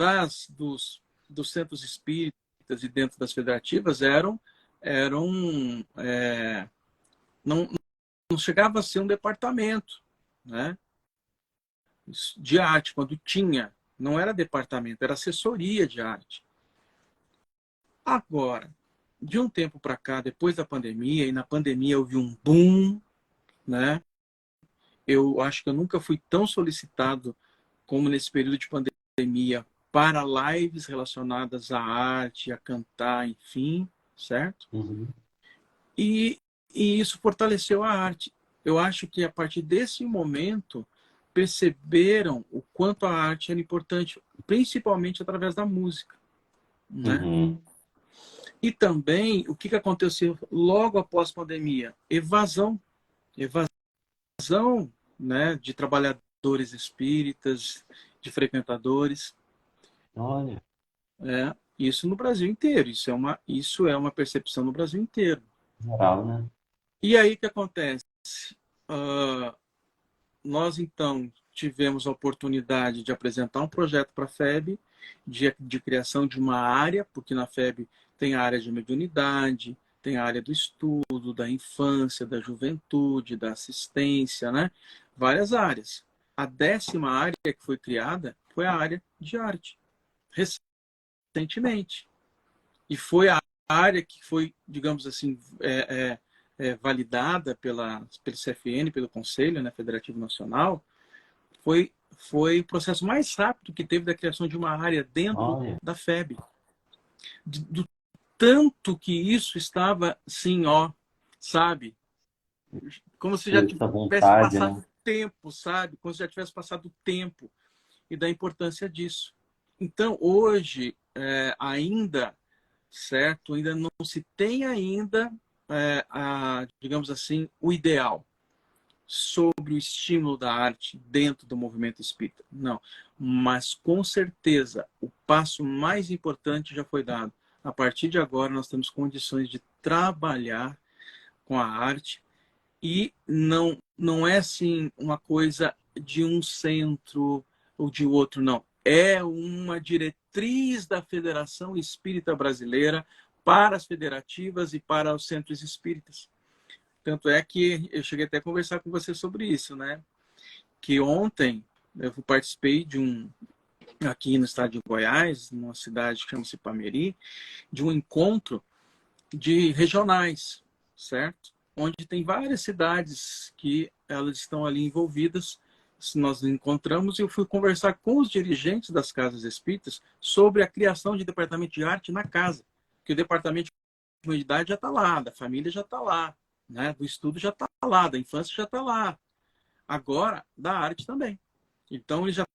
dos centros espíritas e dentro das federativas não, não chegava a ser um departamento, né, de arte, quando tinha. Não era departamento, era assessoria de arte. Agora, de um tempo para cá, depois da pandemia, e na pandemia houve um boom, né? Eu acho que eu nunca fui tão solicitado como nesse período de pandemia para lives relacionadas à arte, a cantar, enfim, certo? Uhum. E, e isso fortaleceu a arte. eu acho que a partir desse momento perceberam o quanto a arte era importante, principalmente através da música, né? Uhum. E também o que aconteceu logo após a pandemia? Evasão, evasão, né, de trabalhadores espíritas, de frequentadores, Olha, isso no Brasil inteiro, isso é uma percepção no Brasil inteiro. geral, né? E aí o que acontece? Uh, nós então tivemos a oportunidade de apresentar um projeto para a FEB de criação de uma área, porque na FEB tem a área de mediunidade, tem a área do estudo, da infância, da juventude, da assistência, né? Várias áreas. A 10ª área que foi criada foi a área de arte, recentemente. E foi a área que foi, digamos assim, validada pelo CFN, pelo Conselho, né, Federativo Nacional, foi o processo mais rápido que teve da criação de uma área dentro Olha, da FEB. Do tanto que isso estava, assim, ó, sabe? Como se já essa tivesse vontade, né? passado tempo, sabe? Como se já tivesse passado tempo e da importância disso. Então, hoje, ainda, certo? Ainda não se tem ainda, digamos assim, o ideal sobre o estímulo da arte dentro do movimento espírita. Não. Mas, com certeza, o passo mais importante já foi dado. A partir de agora, nós temos condições de trabalhar com a arte e não é assim uma coisa de um centro ou de outro, não. É uma diretriz da Federação Espírita Brasileira para as federativas e para os centros espíritas. Tanto é que eu cheguei até a conversar com você sobre isso, né? Que ontem eu participei aqui no estado de Goiás, numa cidade que chama-se Pameri, de um encontro de regionais, certo? Onde tem várias cidades que elas estão ali envolvidas. Nós nos encontramos e eu fui conversar com os dirigentes das casas espíritas sobre a criação de departamento de arte na casa. Que o departamento de comunidade já está lá, da família já está lá, né? Do estudo já está lá, da infância já está lá. Agora, da arte também. Então, eles já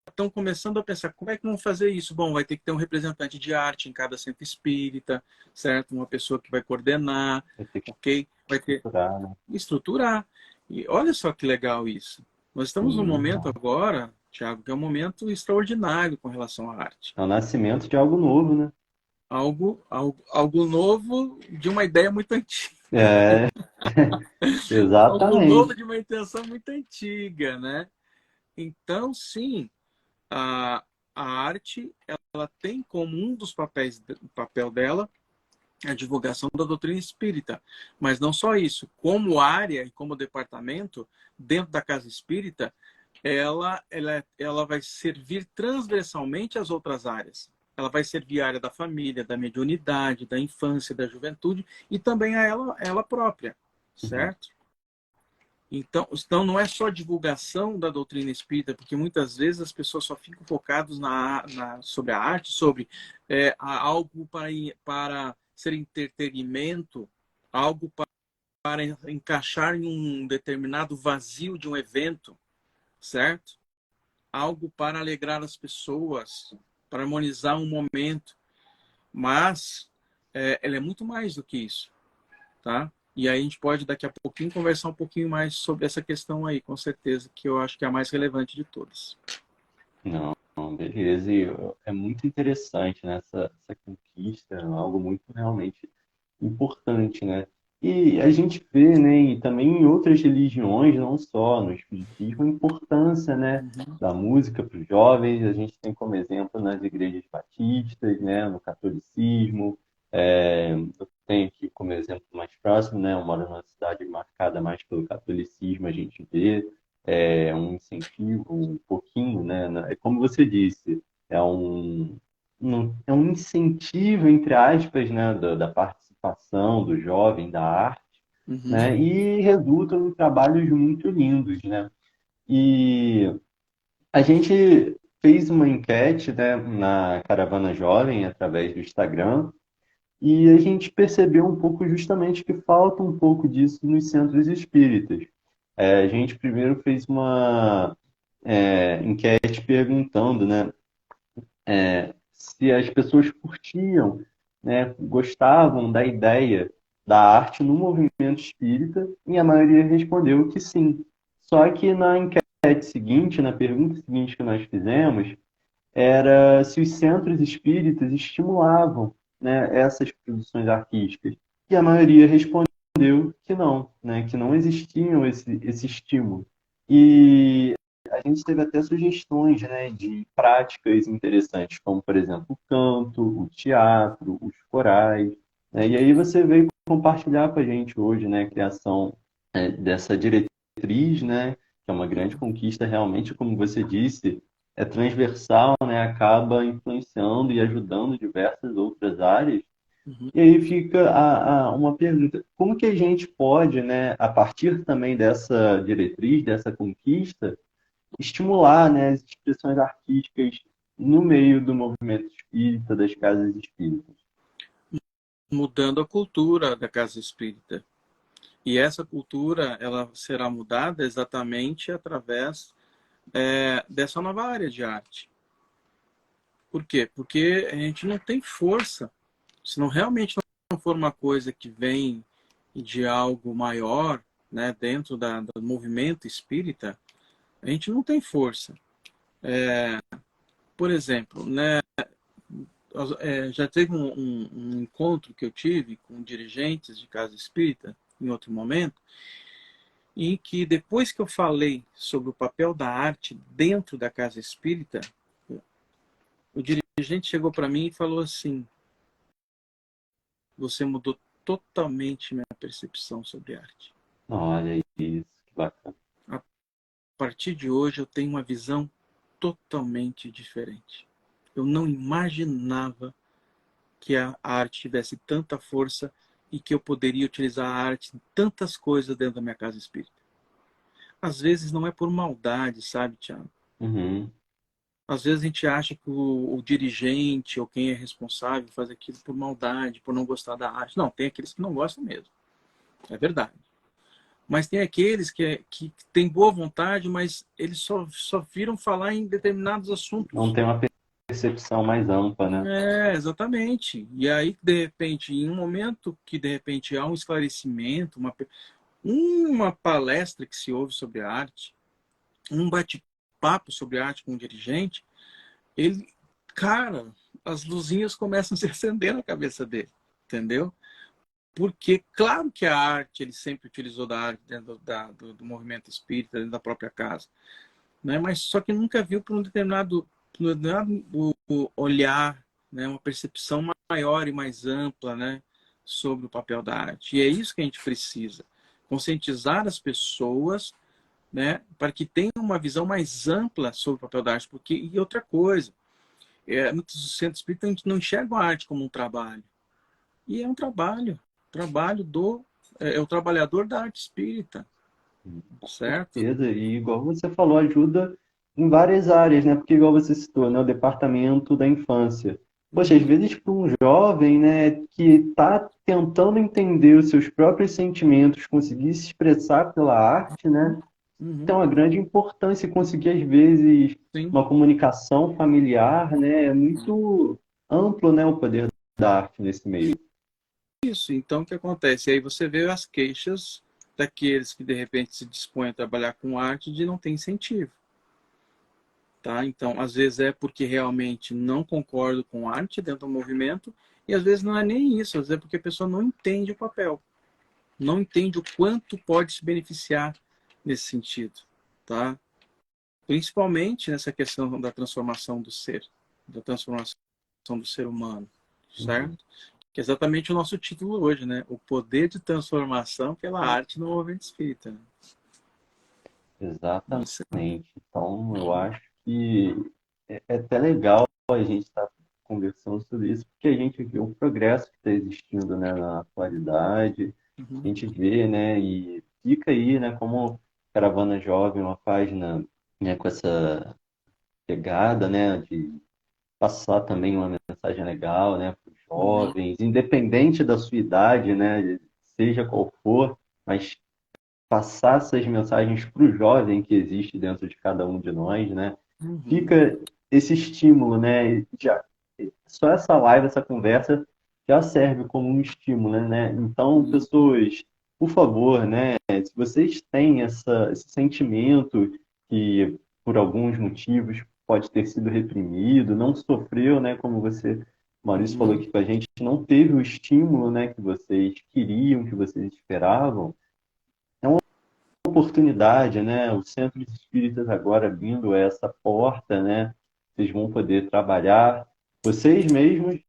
estão começando a pensar como é que vão fazer isso. Bom, vai ter que ter um representante de arte em cada centro espírita, certo? Uma pessoa que vai coordenar, Vai ter que ok? Vai ter estruturar, né? estruturar. E olha só que legal isso. Nós estamos num Sim, momento agora, Tiago, que é um momento extraordinário com relação à arte. é o nascimento de algo novo, né? Algo novo de uma ideia muito antiga. É, Algo novo exatamente. de uma intenção muito antiga, né? Então, sim, a, a arte ela tem como um dos papéis, o papel dela a divulgação da doutrina espírita. Mas não só isso, como área e como departamento, dentro da casa espírita, ela vai servir transversalmente às outras áreas. Ela vai servir a área da família, da mediunidade, da infância, da juventude e também a ela própria, Uhum. certo? Então, não é só divulgação da doutrina espírita, porque muitas vezes as pessoas só ficam focadas sobre a arte, sobre algo para ser entretenimento, algo para encaixar em um determinado vazio de um evento, certo? Algo para alegrar as pessoas, para harmonizar um momento. Mas ela é muito mais do que isso, tá? E aí a gente pode, daqui a pouquinho, conversar um pouquinho mais sobre essa questão aí, com certeza, que eu acho que é a mais relevante de todas. Não, não, beleza. E é muito interessante, né? Essa conquista, é algo muito realmente importante, né? E a gente vê, né, e também em outras religiões, não só no espiritismo, a importância, né, Uhum. da música para os jovens. A gente tem como exemplo nas igrejas batistas, né, no catolicismo. Eu tenho aqui como exemplo mais próximo, né, eu moro numa cidade marcada mais pelo catolicismo, a gente vê um incentivo um pouquinho, né, é como você disse, é um incentivo, entre aspas, né, da participação do jovem, da arte, Uhum. né, e resulta em trabalhos muito lindos, né? E a gente fez uma enquete, né, na Caravana Jovem, através do Instagram, e a gente percebeu um pouco justamente que falta um pouco disso nos centros espíritas. A gente primeiro fez uma enquete perguntando, né, se as pessoas curtiam, né, gostavam da ideia da arte no movimento espírita, e a maioria respondeu que sim. Só que na enquete seguinte, na pergunta seguinte que nós fizemos, era se os centros espíritas estimulavam, né, essas produções artísticas. E a maioria respondeu que não, né, que não existiam esse estímulo. E a gente teve até sugestões, né, de práticas interessantes, como, por exemplo, o canto, o teatro, os corais, né? E aí você veio compartilhar com a gente hoje, né, a criação, dessa diretriz, né, que é uma grande conquista realmente, como você disse, é transversal, né, acaba influenciando e ajudando diversas outras áreas. Uhum. E aí fica uma pergunta: como que a gente pode, né, a partir também dessa diretriz, dessa conquista, estimular, né, as expressões artísticas no meio do movimento espírita, das casas espíritas? Mudando a cultura da casa espírita. E essa cultura ela será mudada exatamente através dessa nova área de arte. Por quê? Porque a gente não tem força. Se não realmente não for uma coisa que vem de algo maior, né, dentro do movimento espírita, a gente não tem força. Por exemplo, né, já teve um encontro que eu tive com dirigentes de casa espírita, em outro momento, em que depois que eu falei sobre o papel da arte dentro da casa espírita, o dirigente chegou para mim e falou assim: você mudou totalmente minha percepção sobre arte. Olha isso, que bacana. A partir de hoje eu tenho uma visão totalmente diferente. Eu não imaginava que a arte tivesse tanta força e que eu poderia utilizar a arte em tantas coisas dentro da minha casa espírita. Às vezes não é por maldade, sabe, Tiago? Uhum. Às vezes a gente acha que o dirigente ou quem é responsável faz aquilo por maldade, por não gostar da arte. Não, tem aqueles que não gostam mesmo. É verdade. Mas tem aqueles que têm boa vontade, mas eles só viram falar em determinados Não assuntos. tem uma percepção mais ampla, né? Exatamente. E aí, de repente, em um momento que de repente há um esclarecimento, uma palestra que se ouve sobre arte, um bate-papo sobre arte com um dirigente, ele, cara, as luzinhas começam a se acender na cabeça dele, entendeu? Porque, claro que a arte, ele sempre utilizou da arte dentro do movimento espírita, dentro da própria casa, né? Mas só que nunca viu por um determinado olhar, né? Uma percepção maior e mais ampla, né? Sobre o papel da arte. E é isso que a gente precisa, conscientizar as pessoas, né? Para que tenham uma visão mais ampla sobre o papel da arte. Porque, e outra coisa, muitos centros espíritas a gente não enxerga a arte como um trabalho. E é um trabalho é o trabalhador da arte espírita, Com certo? certeza. E igual você falou, ajuda em várias áreas, né? Porque igual você citou, né? O departamento da infância. Poxa, às Uhum, vezes para um jovem, né, que está tentando entender os seus próprios sentimentos, conseguir se expressar pela arte, né? uhum, Então, a grande importância conseguir, às vezes, sim. uma comunicação familiar, né? É muito amplo, né, o poder da arte nesse meio. Isso, então o que acontece? Aí você vê as queixas daqueles que de repente se dispõem a trabalhar com arte de não ter incentivo, tá? Então, às vezes é porque realmente não concordo com arte dentro do movimento, e às vezes não é nem isso, às vezes é porque a pessoa não entende o papel, não entende o quanto pode se beneficiar nesse sentido, tá? Principalmente nessa questão da transformação do ser, da transformação do ser humano, Uhum. certo? Que é exatamente o nosso título hoje, né? O poder de transformação pela arte no movimento espírita. Né? Isso. Exatamente. Então, eu acho que é até legal a gente estar conversando sobre isso, porque a gente vê o progresso que está existindo, né, na atualidade, a Uhum. gente vê, né, e fica aí, né, como Caravana Jovem, uma página, né, com essa pegada, né, de passar também uma mensagem legal, né, para os Uhum. jovens, independente da sua idade, né, seja qual for, mas passar essas mensagens para o jovem que existe dentro de cada um de nós, né? Uhum. Fica esse estímulo, né? Já, só essa live, essa conversa já serve como um estímulo, né? Então, pessoas, por favor, né? Se vocês têm esse sentimento que, por alguns motivos, pode ter sido reprimido, não sofreu, né? Como você, Maurício, falou Uhum. aqui com a gente, não teve o estímulo, né? Que vocês queriam, que vocês esperavam. É uma oportunidade, né? O Centro de Espíritas agora abrindo essa porta, né? Vocês vão poder trabalhar vocês mesmos,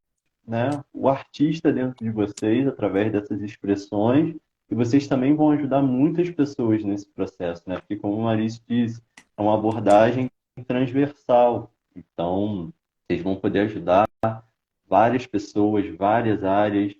né? O artista dentro de vocês através dessas expressões e vocês também vão ajudar muitas pessoas nesse processo, né? Porque como o Maurício disse, é uma abordagem transversal. Então, vocês vão poder ajudar várias pessoas, várias áreas.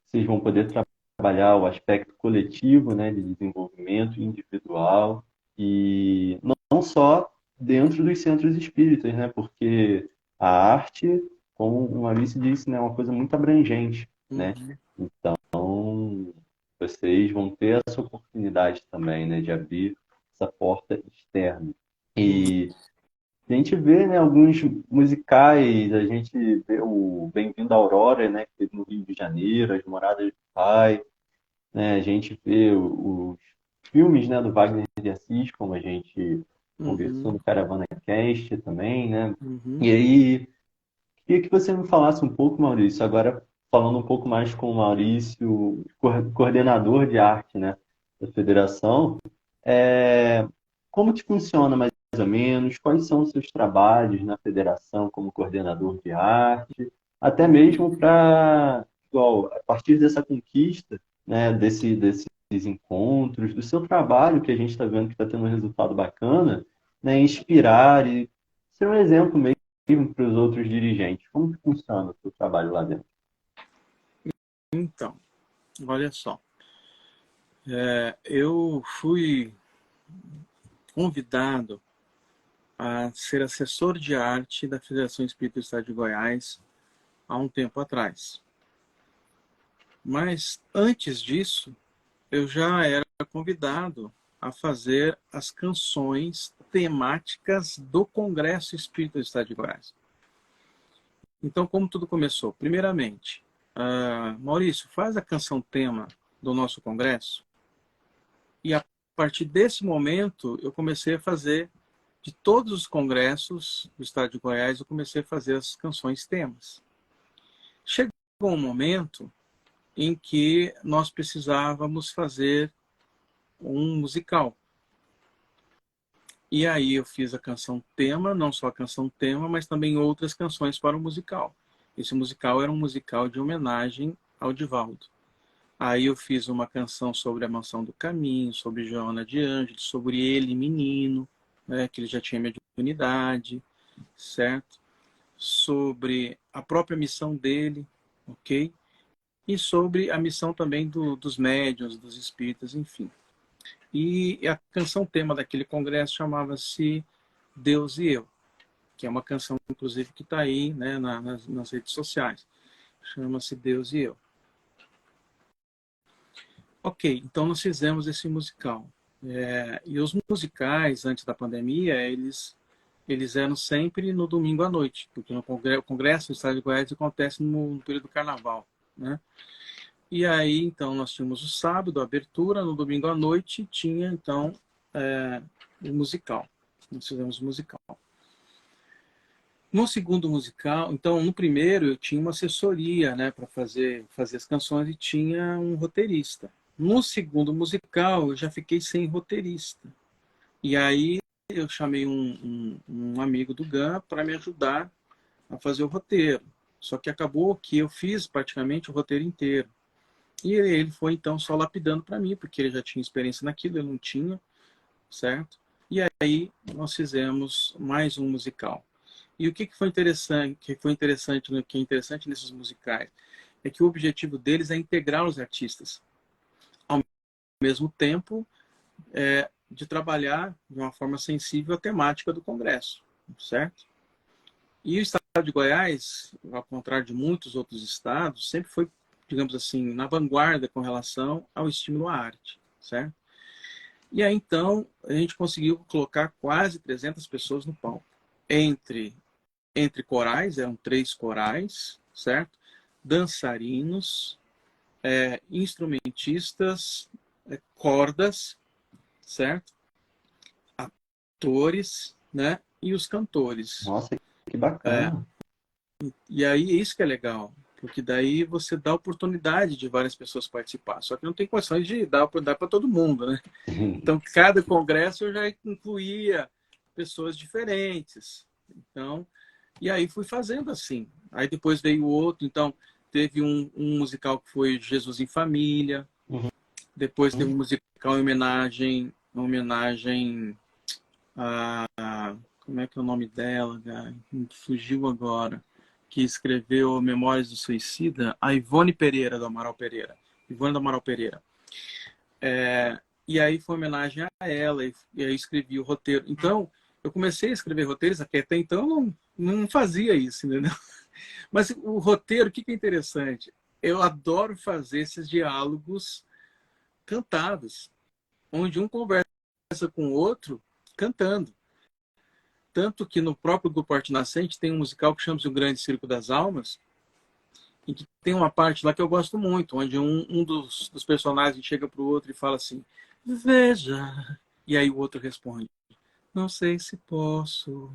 Vocês vão poder trabalhar o aspecto coletivo, né, de desenvolvimento individual e não só dentro dos centros espíritas, né, porque a arte, como o Maurício disse, né, é uma coisa muito abrangente, né? Uhum. Então, vocês vão ter essa oportunidade também, né, de abrir essa porta externa. Uhum. E a gente vê, né, alguns musicais, a gente vê o Bem-vindo à Aurora, né, que teve no Rio de Janeiro, As Moradas do Pai, né, a gente vê os filmes, né, do Wagner de Assis, como a gente conversou Uhum. no Caravana Cast também, né, Uhum. e aí, queria que você me falasse um pouco, Maurício, agora falando um pouco mais com o Maurício, coordenador de arte, né, da federação, é, como que funciona mais ou menos? Quais são os seus trabalhos na federação como coordenador de arte? Até Uhum. mesmo para, igual, a partir dessa conquista, né, desses encontros, do seu trabalho que a gente está vendo que está tendo um resultado bacana, né, inspirar e ser um exemplo mesmo para os outros dirigentes. Como que funciona o seu trabalho lá dentro? Então, olha só. Eu fui convidado a ser assessor de arte da Federação Espírita do Estado de Goiás há um tempo atrás. Mas antes disso, eu já era convidado a fazer as canções temáticas do Congresso Espírita do Estado de Goiás. Então, como tudo começou? Primeiramente, Maurício, faz a canção tema do nosso congresso. E a partir desse momento, eu comecei a fazer, de todos os congressos do Estado de Goiás, eu comecei a fazer as canções temas. Chegou um momento em que nós precisávamos fazer um musical. E aí eu fiz a canção tema, não só a canção tema, mas também outras canções para o musical. Esse musical era um musical de homenagem ao Divaldo. Aí eu fiz uma canção sobre a Mansão do Caminho, sobre Joana de Ângeles, sobre ele, menino, né, que ele já tinha mediunidade, certo? Sobre a própria missão dele, ok? E sobre a missão também dos médiuns, dos espíritas, enfim. E a canção tema daquele congresso chamava-se Deus e Eu, que é uma canção, inclusive, que está aí, né, nas redes sociais. Chama-se Deus e Eu. Ok, então nós fizemos esse musical. E os musicais, antes da pandemia, eles eram sempre no domingo à noite, porque o Congresso do Estado de Goiás acontece no período do Carnaval, né? E aí, então, nós tínhamos o sábado, a abertura, no domingo à noite tinha, então, o musical. Nós fizemos o musical. No segundo musical, então, no primeiro eu tinha uma assessoria, né, para fazer as canções e tinha um roteirista. No segundo musical, eu já fiquei sem roteirista. E aí eu chamei um amigo do GAN para me ajudar a fazer o roteiro. Só que acabou que eu fiz praticamente o roteiro inteiro. E ele foi então só lapidando para mim, porque ele já tinha experiência naquilo, eu não tinha, certo? E aí nós fizemos mais um musical. E o que foi interessante, que é interessante nesses musicais, é que o objetivo deles é integrar os artistas, ao mesmo tempo de trabalhar de uma forma sensível a temática do Congresso, certo? E o Estado de Goiás, ao contrário de muitos outros estados, sempre foi, digamos assim, na vanguarda com relação ao estímulo à arte, certo? E aí, então, a gente conseguiu colocar quase 300 pessoas no palco. Entre corais, eram 3 corais, certo? Dançarinos, instrumentistas, cordas, certo? Atores, né? E os cantores. Nossa, que bacana. E aí, isso que é legal, porque daí você dá oportunidade de várias pessoas participar. Só que não tem condições de dar oportunidade para todo mundo, né? Então, cada congresso eu já incluía pessoas diferentes. Então, e aí fui fazendo assim. Aí depois veio outro. Então, teve um musical que foi Jesus em Família. Uhum. Depois teve um musical em homenagem a... Como é que é o nome dela, cara? Fugiu agora. Que escreveu Memórias do Suicida. A Ivone Pereira, do Amaral Pereira. Ivone do Amaral Pereira. E aí foi homenagem a ela, e aí escrevi o roteiro. Então, eu comecei a escrever roteiros, que até então não fazia isso, entendeu? Mas o roteiro, o que é interessante? Eu adoro fazer esses diálogos cantados, onde um conversa com o outro cantando. Tanto que no próprio Grupo Arte Nascente tem um musical que chama-se O Grande Circo das Almas, em que tem uma parte lá que eu gosto muito, onde um dos personagens chega para o outro e fala assim, veja. E aí o outro responde, não sei se posso,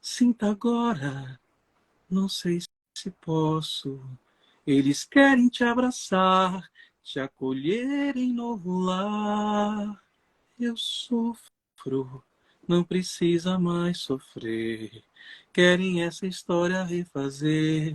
sinta agora, não sei se posso. Eles querem te abraçar, te acolher em novo lar. Eu sofro, não precisa mais sofrer. Querem essa história refazer.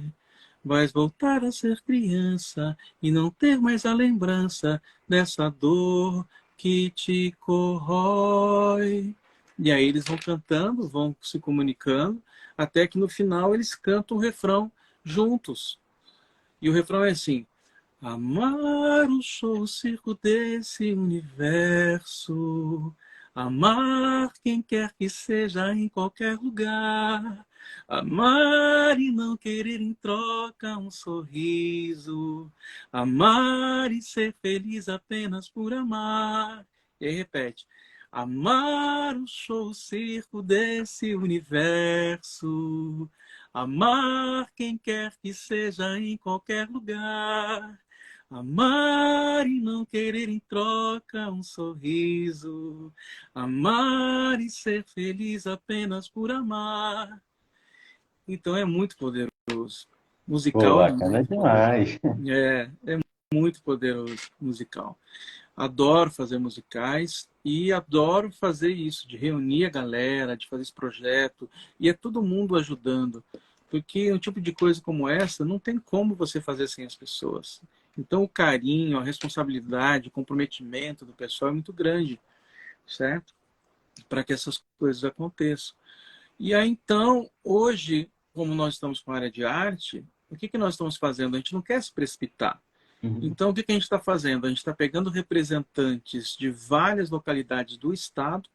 Vais voltar a ser criança e não ter mais a lembrança dessa dor que te corrói. E aí eles vão cantando, vão se comunicando, até que no final eles cantam o refrão juntos. E o refrão é assim: amar o show, o circo desse universo. Amar quem quer que seja em qualquer lugar. Amar e não querer em troca um sorriso. Amar e ser feliz apenas por amar. E aí repete. Amar o show, o circo desse universo. Amar quem quer que seja em qualquer lugar. Amar e não querer em troca um sorriso. Amar e ser feliz apenas por amar. Então é muito poderoso. Pô, Musical é bacana muito poderoso. demais. É muito poderoso musical. Adoro fazer musicais e adoro fazer isso, de reunir a galera, de fazer esse projeto. E é todo mundo ajudando. Porque um tipo de coisa como essa não tem como você fazer sem as pessoas. Então o carinho, a responsabilidade, o comprometimento do pessoal é muito grande, certo? Para que essas coisas aconteçam. E aí então, hoje, como nós estamos com a área de arte, o que nós estamos fazendo? A gente não quer se precipitar. Uhum. Então, o que a gente está fazendo? A gente está pegando representantes de várias localidades do estado,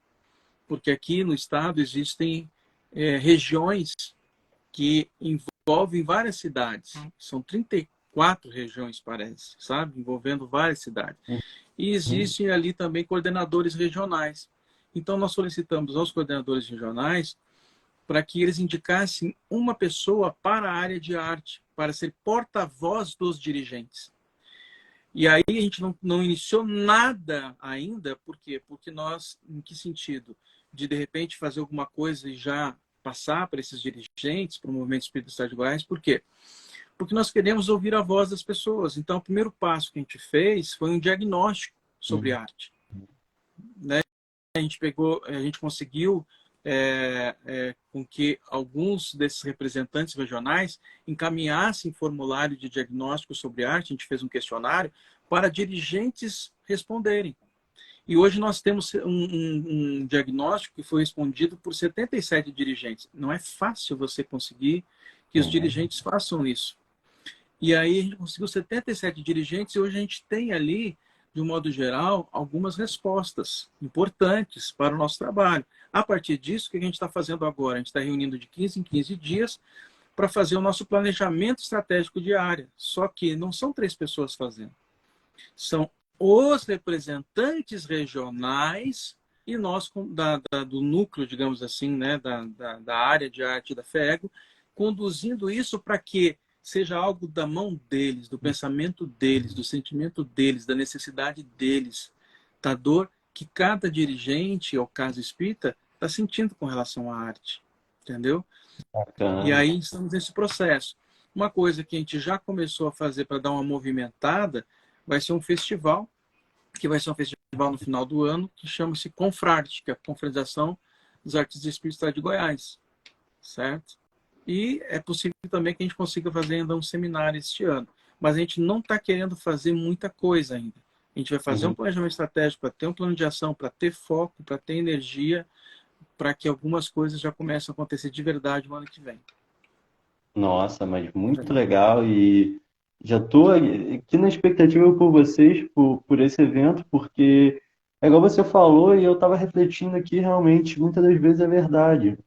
porque aqui no estado existem regiões que envolvem várias cidades. São 34 regiões, parece, sabe? Envolvendo várias cidades. E Uhum. existem ali também coordenadores regionais. Então, nós solicitamos aos coordenadores regionais para que eles indicassem uma pessoa para a área de arte, para ser porta-voz dos dirigentes. E aí a gente não iniciou nada ainda, por quê? Porque nós, em que sentido? De repente fazer alguma coisa e já passar para esses dirigentes, para o Movimento Espírita do Estado de Goiás, por quê? Porque nós queremos ouvir a voz das pessoas. Então, o primeiro passo que a gente fez foi um diagnóstico sobre Uhum. arte. Né? A gente conseguiu com que alguns desses representantes regionais encaminhassem formulário de diagnóstico sobre arte, a gente fez um questionário para dirigentes responderem. E hoje nós temos um diagnóstico que foi respondido por 77 dirigentes. Não é fácil você conseguir que os dirigentes façam isso. E aí a gente conseguiu 77 dirigentes e hoje a gente tem ali, de um modo geral, algumas respostas importantes para o nosso trabalho. A partir disso, o que a gente está fazendo agora? A gente está reunindo de 15 em 15 dias para fazer o nosso planejamento estratégico de área. Só que não são 3 pessoas fazendo. São os representantes regionais e nós, do núcleo, digamos assim, né, da área de arte da FEGO, conduzindo isso para que seja algo da mão deles, do pensamento deles, do sentimento deles, da necessidade deles, da dor que cada dirigente, ou caso espírita, está sentindo com relação à arte. Entendeu? E Bacana. aí estamos nesse processo. Uma coisa que a gente já começou a fazer para dar uma movimentada vai ser um festival, que vai ser um festival no final do ano, que chama-se Confrarte, que é a Confraternização dos Artistas Espíritas de Goiás. Certo? E é possível também que a gente consiga fazer ainda um seminário este ano. Mas a gente não está querendo fazer muita coisa ainda. A gente vai fazer um Uhum. planejamento estratégico para ter um plano de ação, para ter foco, para ter energia, para que algumas coisas já comecem a acontecer de verdade no ano que vem. Nossa, mas muito legal e já estou aqui na expectativa por vocês, por esse evento, porque é igual você falou e eu estava refletindo aqui, realmente, muitas das vezes é verdade.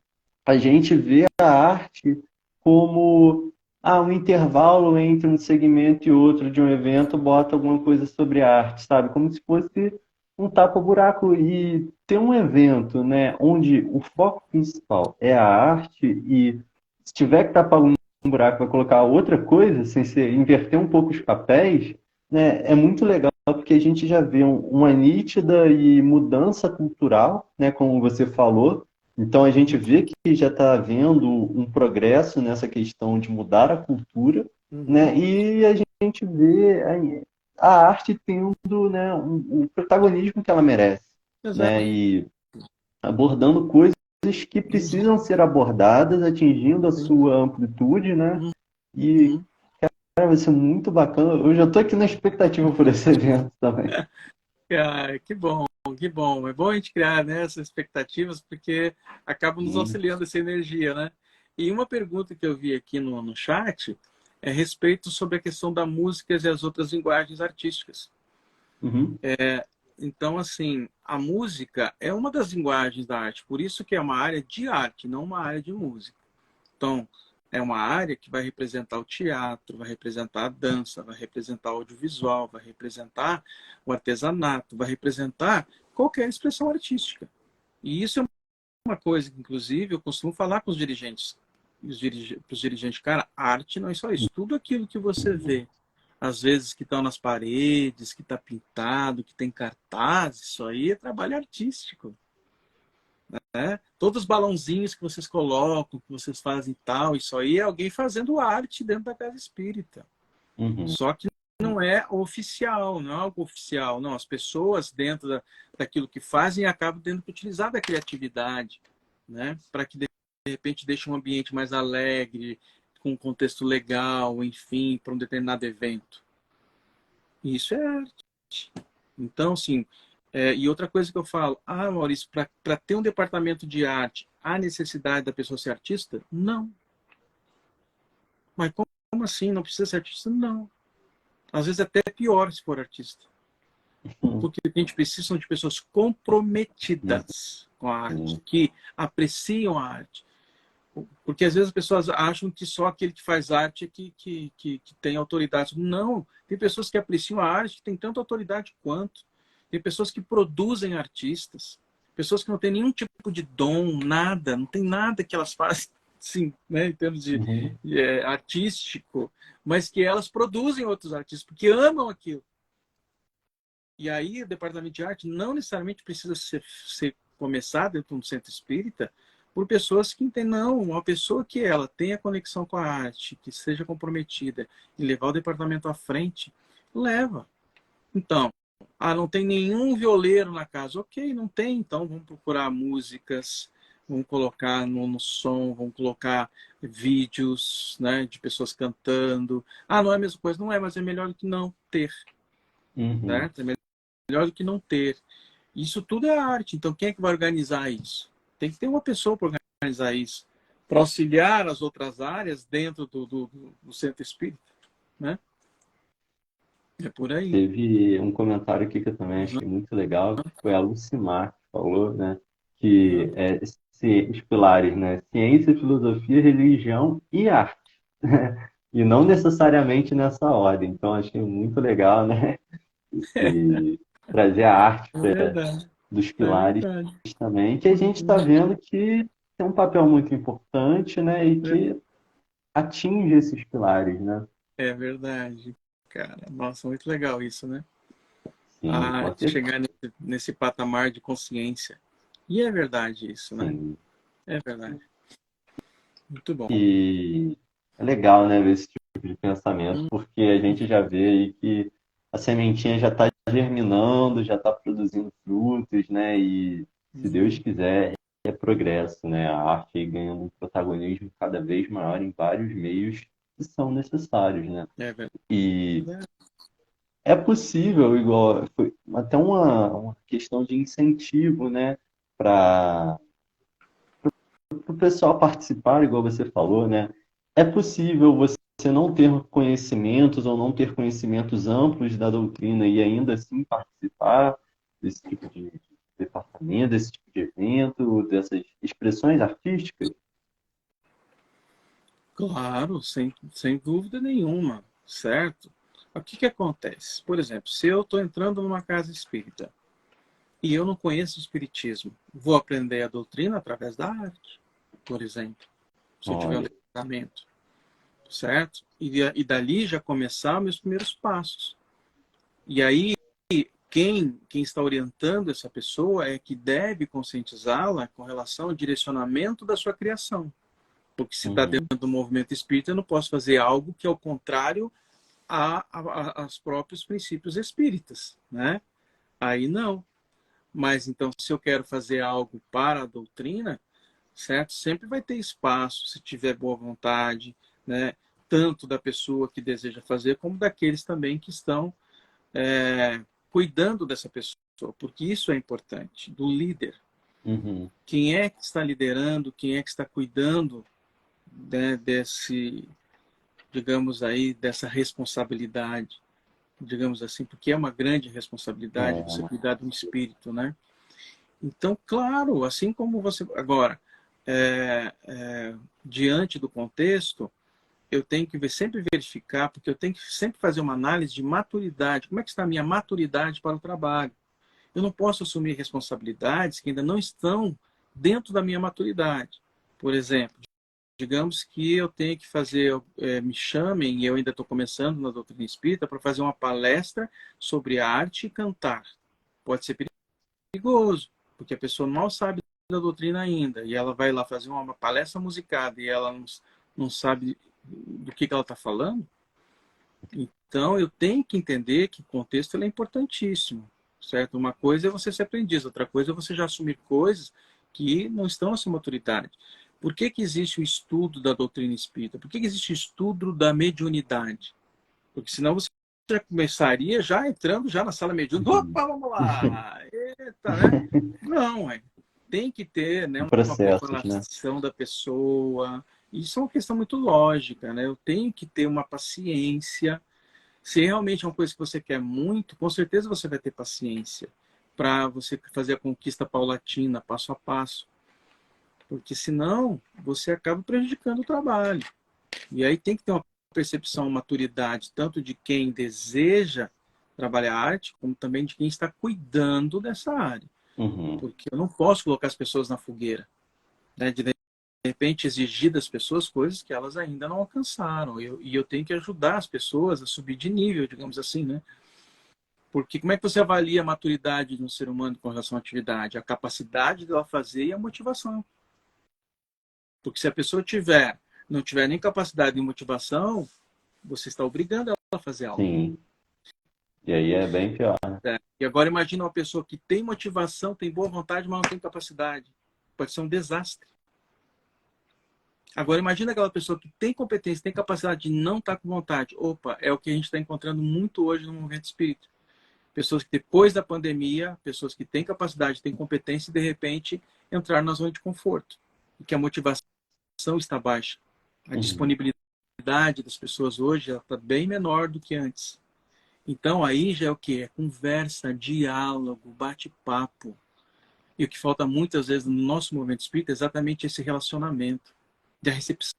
A gente vê a arte como um intervalo entre um segmento e outro de um evento, bota alguma coisa sobre arte, sabe? Como se fosse um tapa-buraco. E ter um evento, né, onde o foco principal é a arte e se tiver que tapar um buraco vai colocar outra coisa, sem ser inverter um pouco os papéis, né, é muito legal porque a gente já vê uma nítida e mudança cultural, né, como você falou. Então a gente vê que já está havendo um progresso nessa questão de mudar a cultura, Uhum. né? E a gente vê a arte tendo, né, o protagonismo que ela merece, né? Exato. E abordando coisas que precisam ser abordadas, atingindo a sua amplitude, né? E Uhum. cara, vai ser muito bacana. Eu já estou aqui na expectativa por esse evento também. Ah, que bom, que bom. É bom a gente criar, né, essas expectativas, porque acaba nos Sim. auxiliando essa energia, né? E uma pergunta que eu vi aqui no chat é a respeito sobre a questão da música e as outras linguagens artísticas. Uhum. Então, assim, a música é uma das linguagens da arte, por isso que é uma área de arte, não uma área de música. Então, é uma área que vai representar o teatro, vai representar a dança, vai representar o audiovisual, vai representar o artesanato, vai representar qualquer expressão artística. E isso é uma coisa que, inclusive, eu costumo falar com os dirigentes. Para os dirigentes, cara, arte não é só isso. Tudo aquilo que você vê, às vezes que estão nas paredes, que está pintado, que tem cartaz, isso aí é trabalho artístico. Né? Todos os balãozinhos que vocês colocam, que vocês fazem e tal, isso aí é alguém fazendo arte dentro da casa espírita. Uhum. Só que não é oficial, não é algo oficial. Não, as pessoas dentro daquilo que fazem acabam tendo que utilizar da criatividade, né? Para que de repente deixe um ambiente mais alegre, com um contexto legal, enfim, para um determinado evento. Isso é arte. Então, assim, e outra coisa que eu falo, Maurício, para ter um departamento de arte, há necessidade da pessoa ser artista? Não. Mas como assim? Não precisa ser artista? Não. Às vezes até é pior se for artista. Porque a gente precisa de pessoas comprometidas com a arte, Sim. que apreciam a arte. Porque às vezes as pessoas acham que só aquele que faz arte é que tem autoridade. Não, tem pessoas que apreciam a arte que têm tanta autoridade quanto. Tem pessoas que produzem artistas, pessoas que não têm nenhum tipo de dom, nada, não tem nada que elas fazem, sim, né, em termos Uhum. de artístico, mas que elas produzem outros artistas, porque amam aquilo. E aí o departamento de arte não necessariamente precisa ser começado dentro de um centro espírita por pessoas que entendem, não, uma pessoa que ela tenha conexão com a arte, que seja comprometida em levar o departamento à frente, leva. Então, não tem nenhum violeiro na casa. Ok, não tem, então vamos procurar músicas, vamos colocar no som, vamos colocar vídeos, né, de pessoas cantando. Não é a mesma coisa, não é, mas é melhor do que não ter, Uhum. né? É melhor do que não ter. Isso tudo é arte, então quem é que vai organizar isso? Tem que ter uma pessoa para organizar isso, para auxiliar as outras áreas dentro do centro espírita, né? É por aí. Teve um comentário aqui que eu também Uhum, achei muito legal, que foi a Lucimar que falou, né, que uhum. os pilares, né, ciência, filosofia, religião e arte, e não necessariamente nessa ordem. Então achei muito legal, né? e trazer a arte É verdade, dos é pilares verdade. também, que a gente está vendo que tem um papel muito importante, né? E que atinge esses pilares, né? É verdade, cara. Nossa, muito legal isso, né? Sim, A com arte certeza. chegar nesse patamar de consciência. E é verdade isso, né? Sim. É verdade. Muito bom. E é legal, né, ver esse tipo de pensamento, Hum, porque a gente já vê aí que a sementinha já está germinando, já está produzindo frutos, né? E se Deus hum, quiser, é progresso, né? A arte aí ganhando um protagonismo cada vez maior em vários meios que são necessários, né? é verdade. E é possível, igual, foi até uma questão de incentivo, né, para o pessoal participar, igual você falou, né? É possível você não ter conhecimentos ou não ter conhecimentos amplos da doutrina e ainda assim participar desse tipo de departamento, desse tipo de evento, dessas expressões artísticas? Claro, sem dúvida nenhuma, certo? O que que acontece? Por exemplo, se eu estou entrando numa casa espírita e eu não conheço o espiritismo, vou aprender a doutrina através da arte, por exemplo, se eu tiver um Olha, departamento, certo? E dali já começar meus primeiros passos. E aí, quem está orientando essa pessoa é que deve conscientizá-la com relação ao direcionamento da sua criação. Porque se está uhum, dentro do movimento espírita, eu não posso fazer algo que é o contrário aos próprios princípios espíritas, né? Aí não. Mas então, se eu quero fazer algo para a doutrina, certo? Sempre vai ter espaço, se tiver boa vontade, né? Tanto da pessoa que deseja fazer, como daqueles também que estão cuidando dessa pessoa, porque isso é importante, do líder. uhum, Quem é que está liderando, quem é que está cuidando, né, digamos aí, dessa responsabilidade, digamos assim, porque é uma grande responsabilidade você é, cuidar de um espírito, né? Então, claro, assim como você. Agora, diante do contexto, eu tenho que sempre verificar, porque eu tenho que sempre fazer uma análise de maturidade. Como é que está a minha maturidade para o trabalho? Eu não posso assumir responsabilidades que ainda não estão dentro da minha maturidade. Por exemplo, digamos que eu tenho que fazer, me chamem, e eu ainda estou começando na doutrina espírita, para fazer uma palestra sobre arte e cantar. Pode ser perigoso, porque a pessoa mal sabe da doutrina ainda, e ela vai lá fazer uma palestra musicada e ela não sabe do que ela está falando. Então, eu tenho que entender que o contexto é importantíssimo, certo? Uma coisa é você ser aprendiz, outra coisa é você já assumir coisas que não estão na sua maturidade. Por que que existe o estudo da doutrina espírita? Por que que existe o estudo da mediunidade? Porque senão você já começaria já entrando já na sala mediúnica. uhum. Opa, vamos lá! Eita, né? Não, tem que ter, né, uma Processos, né? preparação da pessoa. Isso é uma questão muito lógica, né? Eu tenho que ter uma paciência. Se realmente é uma coisa que você quer muito, com certeza você vai ter paciência para você fazer a conquista paulatina, passo a passo. Porque senão você acaba prejudicando o trabalho. E aí tem que ter uma percepção, maturidade, tanto de quem deseja trabalhar arte, como também de quem está cuidando dessa área. Uhum, Porque eu não posso colocar as pessoas na fogueira, né? De repente exigir das pessoas coisas que elas ainda não alcançaram. E eu tenho que ajudar as pessoas a subir de nível, digamos assim, né? Porque como é que você avalia a maturidade de um ser humano com relação à atividade? A capacidade dela fazer e a motivação. Porque se a pessoa não tiver nem capacidade nem motivação, você está obrigando ela a fazer algo. sim. E aí é bem pior. E agora imagina uma pessoa que tem motivação, tem boa vontade, mas não tem capacidade. Pode ser um desastre. Agora imagina aquela pessoa que tem competência, tem capacidade de não estar com vontade. Opa, é o que a gente está encontrando muito hoje no movimento espírita. Pessoas que depois da pandemia, pessoas que têm capacidade, têm competência e de repente entraram na zona de conforto. E que a motivação está baixa. A Uhum, disponibilidade das pessoas hoje está bem menor do que antes. Então aí já é o que? É conversa, diálogo, bate-papo. E o que falta muitas vezes no nosso movimento espírita é exatamente esse relacionamento, de recepção.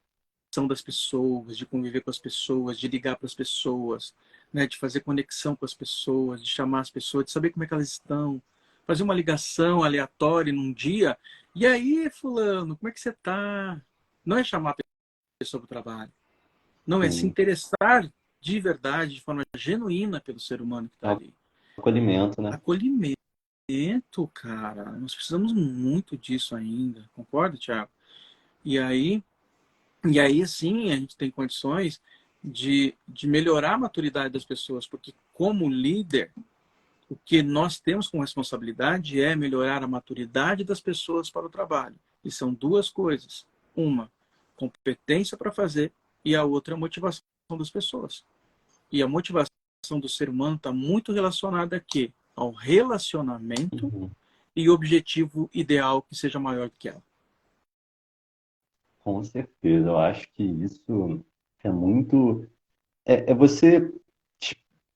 das pessoas, de conviver com as pessoas, de ligar para as pessoas, né, de fazer conexão com as pessoas, de chamar as pessoas, de saber como é que elas estão, fazer uma ligação aleatória num dia. E aí, fulano, como é que você está? Não é chamar a pessoa para o trabalho. Não, é se Sim. interessar de verdade, de forma genuína pelo ser humano que É está o ali. acolhimento, né? Acolhimento, cara. Nós precisamos muito disso ainda. Concorda, Thiago? E aí, sim, a gente tem condições de melhorar a maturidade das pessoas, porque como líder, o que nós temos com responsabilidade é melhorar a maturidade das pessoas para o trabalho. E são duas coisas. Uma, competência para fazer, e a outra, a motivação das pessoas. E a motivação do ser humano está muito relacionada a quê? Ao relacionamento Uhum. e objetivo ideal que seja maior do que ela. Com certeza. Eu acho que isso é muito. É você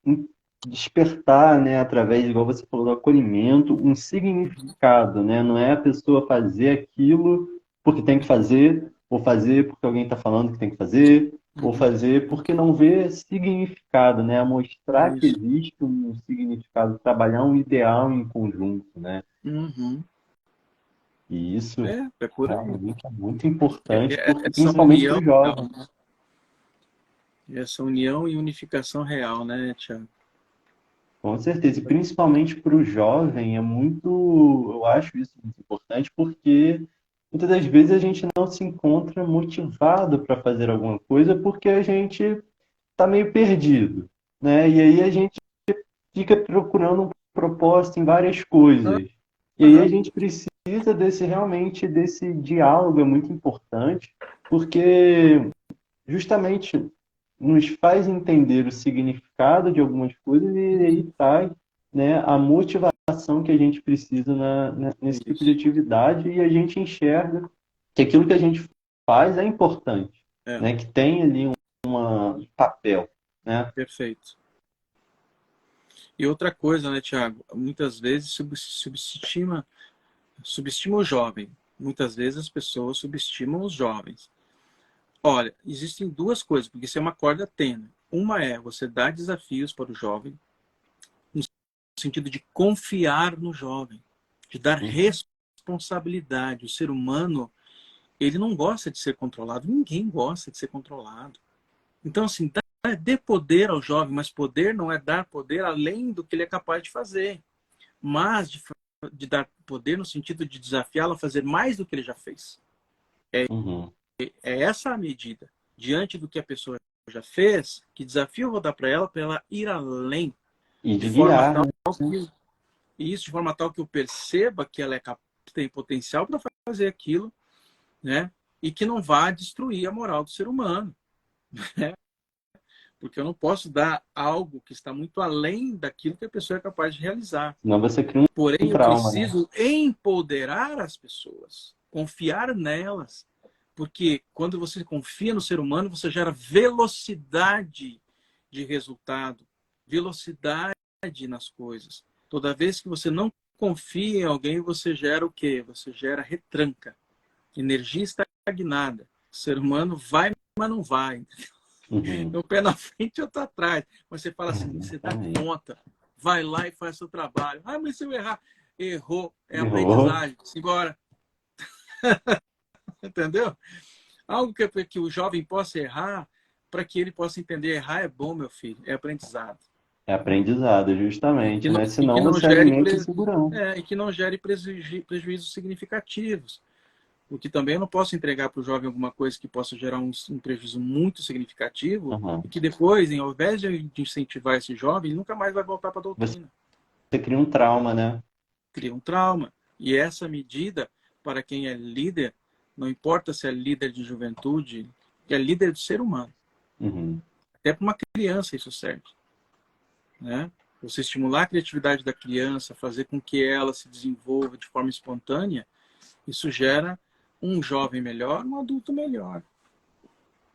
des- despertar, né, através, igual você falou, do acolhimento, um significado, né? Não é a pessoa fazer aquilo porque tem que fazer, ou fazer porque alguém está falando que tem que fazer, ou Uhum. fazer porque não vê significado, né? Mostrar que Isso. existe um significado, trabalhar um ideal em conjunto, né? Uhum. E isso É por aí. realmente é muito importante, Essa principalmente para união os real, jovens. né? Essa união e unificação real, né, Tiago? Com certeza, e principalmente para o jovem é muito, eu acho isso muito importante, porque muitas das vezes a gente não se encontra motivado para fazer alguma coisa porque a gente está meio perdido, né? E aí a gente fica procurando um propósito em várias coisas. E aí a Aham. gente precisa desse realmente desse diálogo, é muito importante, porque justamente nos faz entender o significado de algumas coisas e aí traz, né, a motivação que a gente precisa nesse tipo de Isso. atividade e a gente enxerga que aquilo que a gente faz é importante, É, né, que tem ali um papel, né? perfeito. E outra coisa, né, Tiago? Muitas vezes subestima o jovem. Muitas vezes as pessoas subestimam os jovens. Olha, existem duas coisas, porque isso é uma corda tênue. Uma é você dar desafios para o jovem, no sentido de confiar no jovem, de dar Uhum, responsabilidade. O ser humano, ele não gosta de ser controlado. Ninguém gosta de ser controlado. Então, assim, dê poder ao jovem, mas poder não é dar poder além do que ele é capaz de fazer, mas de dar poder no sentido de desafiá-lo a fazer mais do que ele já fez. uhum. É essa a medida. Diante do que a pessoa já fez, que desafio eu vou dar para ela ir além, E de de forma guiar, tal né? que isso, de forma tal que eu perceba que ela tem potencial para fazer aquilo, né? E que não vá destruir a moral do ser humano, né? Porque eu não posso dar algo que está muito além daquilo que a pessoa é capaz de realizar. Senão você cria um Porém, eu trauma, né? preciso empoderar as pessoas, confiar nelas, porque quando você confia no ser humano, você gera velocidade de resultado, velocidade nas coisas. Toda vez que você não confia em alguém, você gera o quê? Você gera retranca, energia estagnada. O ser humano vai, mas não vai. Uhum. Um pé na frente e outro atrás. Mas você fala assim, você dá Exatamente. conta, vai lá e faz seu trabalho. Ah, mas se eu errar, errou, é Errou. aprendizagem. Simbora, entendeu? Algo que o jovem possa errar, para que ele possa entender, errar é bom, meu filho, é aprendizado. É aprendizado, justamente, né? E que Senão não você gere, alimenta insegurança. e que não gere prejuízos significativos. O que também eu não posso entregar para o jovem alguma coisa que possa gerar um prejuízo muito significativo e Uhum. que depois, ao invés de incentivar esse jovem, ele nunca mais vai voltar para a Você doutrina. cria um trauma, né? Cria um trauma. E essa medida, para quem é líder, não importa se é líder de juventude, que é líder do ser humano. Uhum. Até para uma criança isso serve, né? Você estimular a criatividade da criança, fazer com que ela se desenvolva de forma espontânea, isso gera um jovem melhor, um adulto melhor.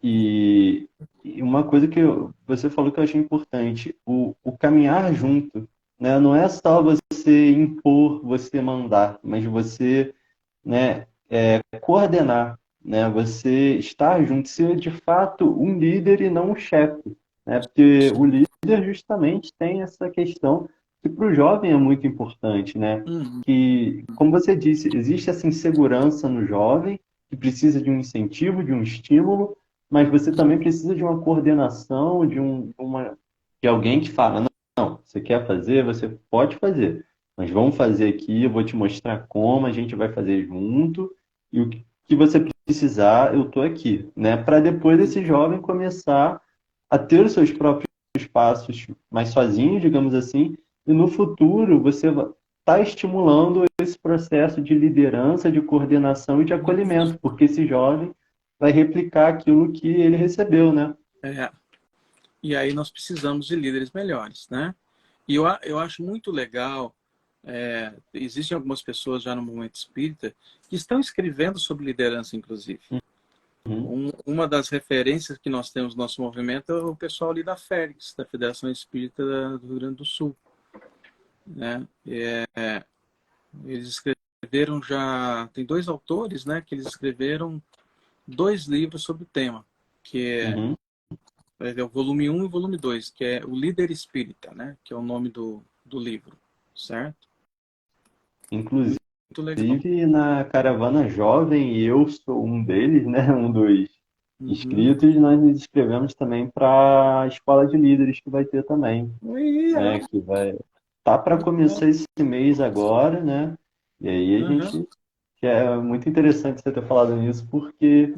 E uma coisa que você falou que eu achei importante, o caminhar junto, né? Não é só você impor, você mandar, mas você, né, coordenar, né? Você estar junto, ser de fato um líder e não um chefe, né? Porque o líder justamente tem essa questão que para o jovem é muito importante, né? Uhum. Que, como você disse, existe essa insegurança no jovem que precisa de um incentivo, de um estímulo, mas você também precisa de uma coordenação, de alguém que fala, não, você quer fazer, você pode fazer, mas vamos fazer aqui, eu vou te mostrar como, a gente vai fazer junto, e o que você precisar, eu estou aqui, né? Para depois esse jovem começar a ter os seus próprios passos mais sozinho, digamos assim, e no futuro você está estimulando esse processo de liderança, de coordenação e de acolhimento, porque esse jovem vai replicar aquilo que ele recebeu, né? É. E aí nós precisamos de líderes melhores, né? E eu acho muito legal, existem algumas pessoas já no movimento espírita que estão escrevendo sobre liderança, inclusive. Uhum. Uma das referências que nós temos no nosso movimento é o pessoal ali da FERGS, da Federação Espírita do Rio Grande do Sul, né? Eles escreveram já, tem dois autores, né, que eles escreveram 2 livros sobre o tema, que Uhum. é o volume 1 e o volume 2, que é o Líder Espírita, né, que é o nome do livro, certo? Inclusive, Muito legal. na Caravana Jovem, e eu sou um deles, né? Um dos Uhum. inscritos, nós nos inscrevemos também para a Escola de Líderes que vai ter também, Aí, ó. né? Que vai tá para começar esse mês agora, né? E aí a Uhum. gente que é muito interessante você ter falado nisso, porque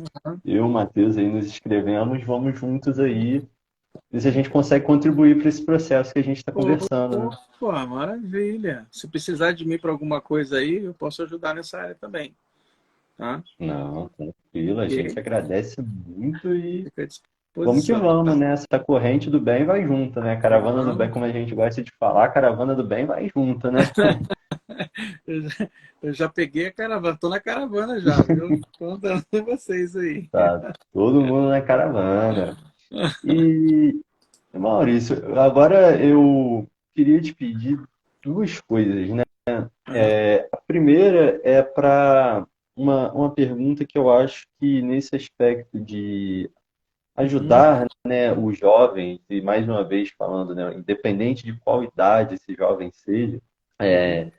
eu e o Matheus aí nos inscrevemos, vamos juntos aí, ver se a gente consegue contribuir para esse processo que a gente está conversando, né? Opa, maravilha. Se precisar de mim para alguma coisa aí, eu posso ajudar nessa área também, tá? Não, tranquilo, a gente Ok? agradece muito e Fica à vamos que disposição. vamos, né? Essa corrente do bem vai junto, né? Caravana do bem, Vamos. como a gente gosta de falar, caravana do bem vai junto, né? Eu já peguei a caravana, tô na caravana já, viu? Contando com vocês aí. Tá todo mundo na caravana. E, Maurício, agora eu queria te pedir duas coisas, né? Aham. A primeira é para uma pergunta que eu acho que nesse aspecto de Uhum. ajudar, né, os jovens, e mais uma vez falando, né, independente de qual idade esse jovem seja, Uhum.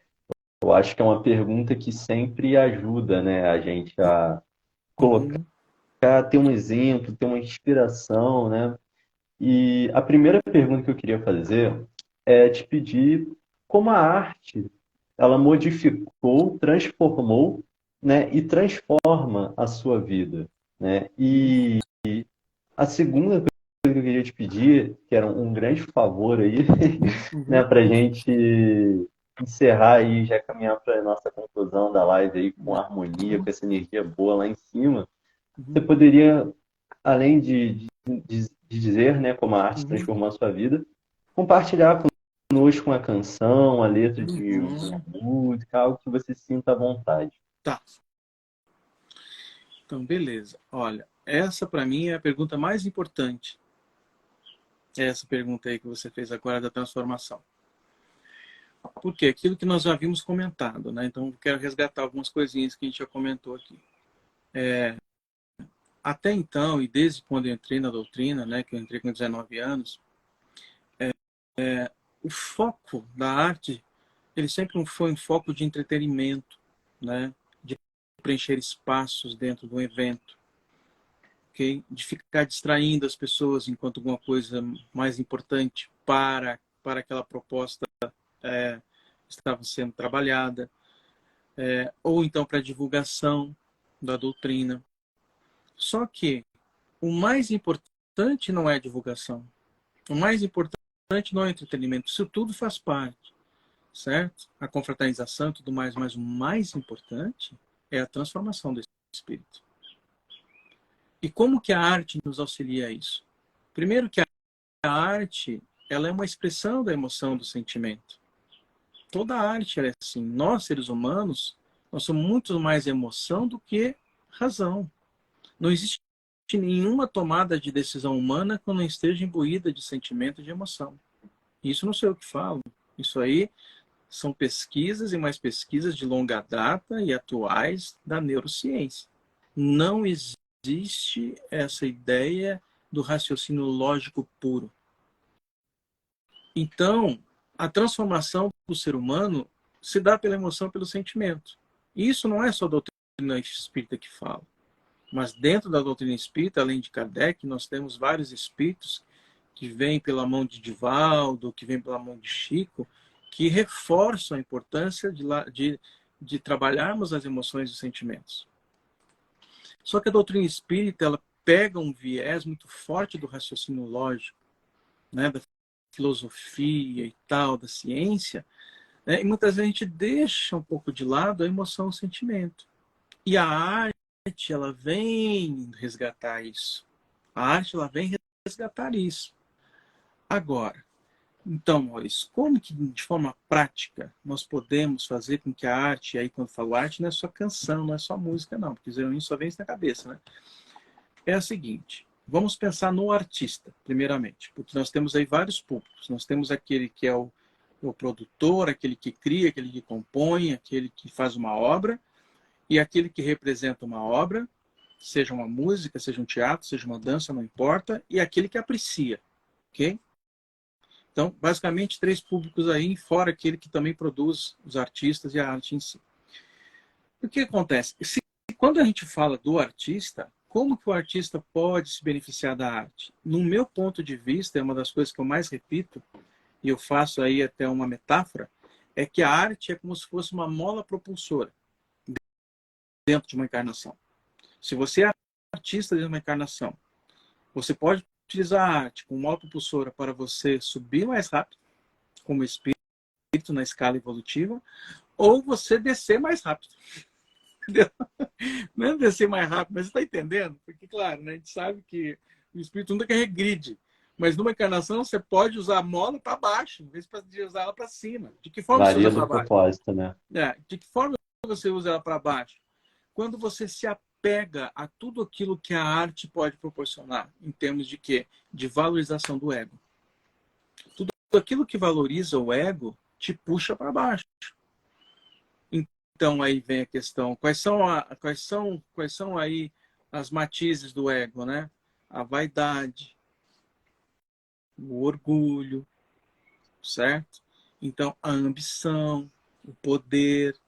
eu acho que é uma pergunta que sempre ajuda, né, a gente a colocar, Uhum. ter um exemplo, ter uma inspiração, né? E a primeira pergunta que eu queria fazer é te pedir como a arte ela modificou, transformou, né, e transforma a sua vida, né? Uhum. E a segunda coisa que eu queria te pedir, que era um grande favor aí, né, Uhum. para a gente encerrar e já caminhar para a nossa conclusão da live aí com harmonia, Uhum. com essa energia boa lá em cima, você Uhum. poderia, além de dizer, né, como a arte Uhum. transformou a sua vida, compartilhar conosco uma canção, a letra de uma Uhum. música, algo que você sinta à vontade. Tá, então beleza. Olha, essa para mim é a pergunta mais importante. É essa pergunta aí que você fez agora da transformação. Por quê? Aquilo que nós já havíamos comentado, né? Então, eu quero resgatar algumas coisinhas que a gente já comentou aqui. Até então, e desde quando eu entrei na doutrina, né, que eu entrei com 19 anos, o foco da arte, ele sempre foi um foco de entretenimento, né, de preencher espaços dentro do evento, okay? De ficar distraindo as pessoas enquanto alguma coisa mais importante para aquela proposta estava sendo trabalhada, ou então para divulgação da doutrina. Só que o mais importante não é a divulgação. O mais importante não é o entretenimento. Isso tudo faz parte, certo? A confraternização e tudo mais. Mas o mais importante é a transformação do espírito. E como que a arte nos auxilia a isso? Primeiro que a arte, ela é uma expressão da emoção, do sentimento. Toda a arte é assim. Nós, seres humanos, nós somos muito mais emoção do que razão. Não existe nenhuma tomada de decisão humana que não esteja imbuída de sentimento e de emoção. Isso não sei o que falo. Isso aí são pesquisas e mais pesquisas de longa data e atuais da neurociência. Não existe essa ideia do raciocínio lógico puro. Então, a transformação do ser humano se dá pela emoção, pelo sentimento. E isso não é só a doutrina espírita que fala. Mas dentro da doutrina espírita, além de Kardec, nós temos vários espíritos que vêm pela mão de Divaldo, que vêm pela mão de Chico, que reforçam a importância de trabalharmos as emoções e os sentimentos. Só que a doutrina espírita, ela pega um viés muito forte do raciocínio lógico, né, da filosofia e tal, da ciência, né, e muitas vezes a gente deixa um pouco de lado a emoção, o sentimento. E a arte, ela vem resgatar isso. A arte, ela vem resgatar isso. Agora, então, Maurício, como que de forma prática nós podemos fazer com que a arte, e aí quando eu falo arte, não é só canção, não é só música, não, porque geralmente só vem isso na cabeça, né? É a seguinte, vamos pensar no artista, primeiramente, porque nós temos aí vários públicos. Nós temos aquele que é o produtor, aquele que cria, aquele que compõe, aquele que faz uma obra, e aquele que representa uma obra, seja uma música, seja um teatro, seja uma dança, não importa, e aquele que aprecia, ok? Então, basicamente, 3 públicos aí, fora aquele que também produz os artistas e a arte em si. O que acontece? Quando a gente fala do artista, como que o artista pode se beneficiar da arte? No meu ponto de vista, é uma das coisas que eu mais repito, e eu faço aí até uma metáfora, é que a arte é como se fosse uma mola propulsora dentro de uma encarnação. Se você é artista dentro de uma encarnação, você pode utilizar a arte como mola propulsora para você subir mais rápido, como espírito na escala evolutiva, ou você descer mais rápido. Entendeu? Não é descer mais rápido, mas você está entendendo? Porque, claro, né, a gente sabe que o espírito nunca regride. Mas numa encarnação você pode usar a mola para baixo, em vez de usar ela para cima. De que forma você Varia usa do para baixo? propósito, né? De que forma você usa ela para baixo? Quando você se apega a tudo aquilo que a arte pode proporcionar, em termos de quê? De valorização do ego. Tudo aquilo que valoriza o ego te puxa para baixo. Então aí vem a questão, quais são aí as matizes do ego, né? A vaidade, o orgulho, certo? Então a ambição, o poder,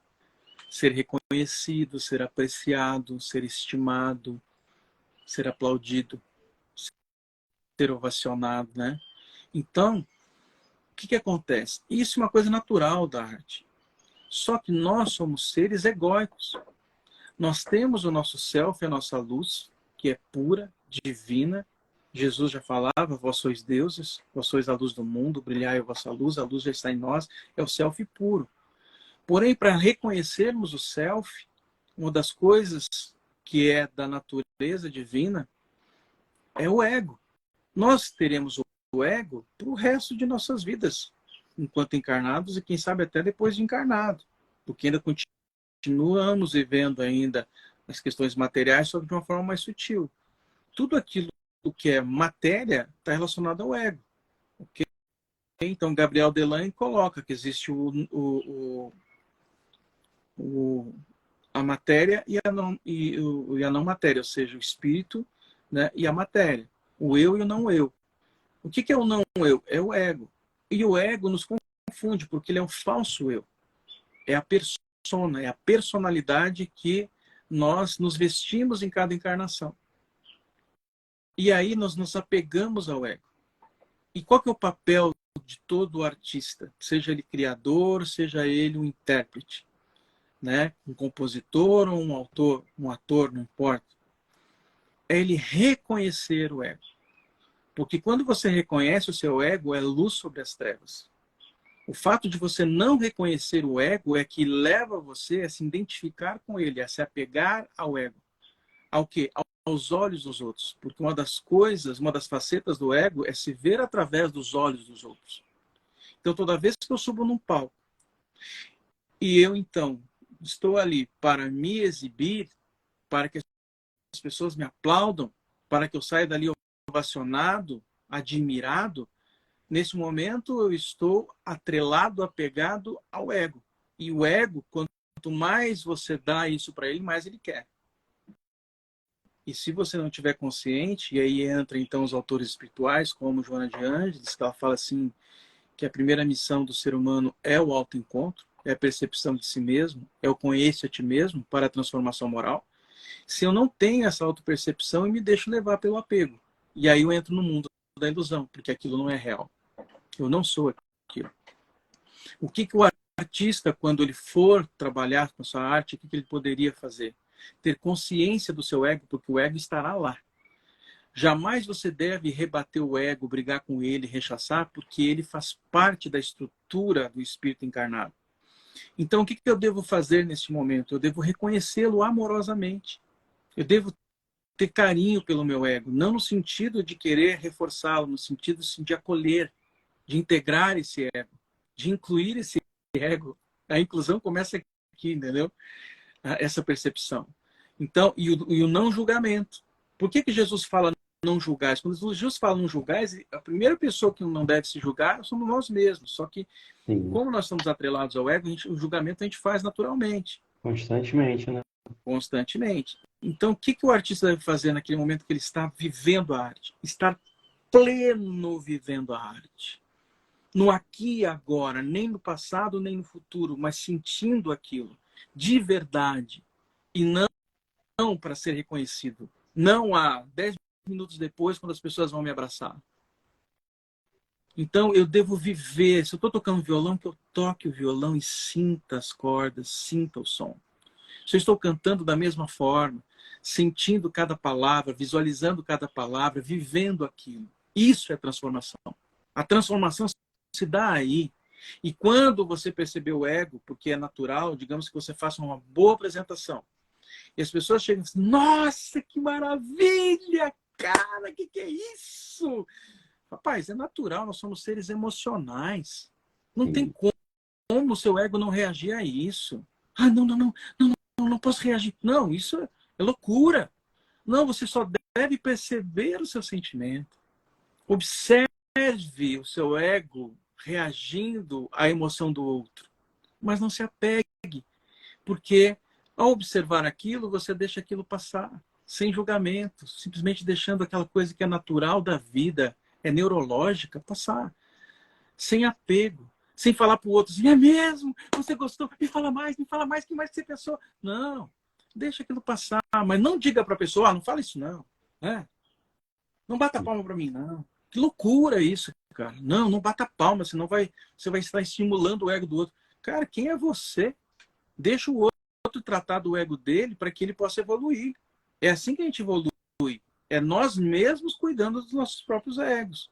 ser reconhecido, ser apreciado, ser estimado, ser aplaudido, ser ovacionado, né? Então, o que acontece? Isso é uma coisa natural da arte. Só que nós somos seres egóicos. Nós temos o nosso self, a nossa luz, que é pura, divina. Jesus já falava, vós sois deuses, vós sois a luz do mundo, brilhai a vossa luz, a luz já está em nós, é o self puro. Porém, para reconhecermos o self, uma das coisas que é da natureza divina é o ego. Nós teremos o ego para o resto de nossas vidas, enquanto encarnados e quem sabe até depois de encarnado, porque ainda continuamos vivendo ainda as questões materiais, só que de uma forma mais sutil. Tudo aquilo que é matéria está relacionado ao ego. Okay? Então, Gabriel Delaney coloca que existe a matéria e a não matéria, ou seja, o espírito, né, e a matéria, o eu e o não eu. O que é o não eu? É o ego. E o ego nos confunde, porque ele é um falso eu. É a persona, é a personalidade que nós nos vestimos em cada encarnação. E aí nós nos apegamos ao ego. E qual que é o papel de todo artista? Seja ele criador, seja ele um intérprete, né? Um compositor ou um ator, não importa. É ele reconhecer o ego. Porque quando você reconhece o seu ego, é luz sobre as trevas. O fato de você não reconhecer o ego é que leva você a se identificar com ele, a se apegar ao ego. Ao quê? Aos olhos dos outros. Porque uma das coisas, uma das facetas do ego é se ver através dos olhos dos outros. Então, toda vez que eu subo num palco e eu, então, estou ali para me exibir, para que as pessoas me aplaudam, para que eu saia dali ovacionado, admirado, nesse momento eu estou atrelado, apegado ao ego. E o ego, quanto mais você dá isso para ele, mais ele quer. E se você não tiver consciente, e aí entra então os autores espirituais, como Joana de Ângeles, que ela fala assim, que a primeira missão do ser humano é o autoencontro, é a percepção de si mesmo, é o conhecer a ti mesmo para a transformação moral. Se eu não tenho essa autopercepção, eu me deixo levar pelo apego. E aí eu entro no mundo da ilusão, porque aquilo não é real. Eu não sou aquilo. O que o artista, quando ele for trabalhar com a sua arte, o que ele poderia fazer? Ter consciência do seu ego, porque o ego estará lá. Jamais você deve rebater o ego, brigar com ele, rechaçar, porque ele faz parte da estrutura do espírito encarnado. Então, o que eu devo fazer neste momento? Eu devo reconhecê-lo amorosamente. Eu devo ter carinho pelo meu ego, não no sentido de querer reforçá-lo, no sentido de acolher, de integrar esse ego, de incluir esse ego. A inclusão começa aqui, entendeu? Essa percepção. Então, e o não julgamento. Por que Jesus fala não julgais? Quando Jesus fala não julgais, a primeira pessoa que não deve se julgar somos nós mesmos. Só que, Sim, como nós estamos atrelados ao ego, o julgamento a gente faz naturalmente, constantemente, né? constantemente. Então, o que o artista deve fazer naquele momento que ele está vivendo a arte? Estar pleno vivendo a arte. No aqui e agora, nem no passado, nem no futuro, mas sentindo aquilo de verdade e não para ser reconhecido. Não há 10 minutos depois, quando as pessoas vão me abraçar. Então, eu devo viver. Se eu estou tocando violão, que eu toque o violão e sinta as cordas, sinta o som. Se eu estou cantando da mesma forma, sentindo cada palavra, visualizando cada palavra, vivendo aquilo. Isso é transformação. A transformação se dá aí. E quando você perceber o ego, porque é natural, digamos que você faça uma boa apresentação, e as pessoas chegam assim, nossa, que maravilha, cara, que é isso? Rapaz, é natural, nós somos seres emocionais. Não tem Sim, como o seu ego não reagir a isso. Ah, não posso reagir. Não, isso é loucura. Não, você só deve perceber o seu sentimento. Observe o seu ego reagindo à emoção do outro. Mas não se apegue, porque ao observar aquilo, você deixa aquilo passar, sem julgamento, simplesmente deixando aquela coisa que é natural da vida, é neurológica, passar, sem apego, sem falar para o outro assim, é mesmo? Você gostou? Me fala mais, que mais você pensou? Não, deixa aquilo passar, mas não diga para a pessoa, não fala isso não, né? Não bata palma para mim, não. Que loucura isso, cara. Não bata palma, senão você vai estar estimulando o ego do outro. Cara, quem é você? Deixa o outro tratar do ego dele para que ele possa evoluir. É assim que a gente evolui. É nós mesmos cuidando dos nossos próprios egos.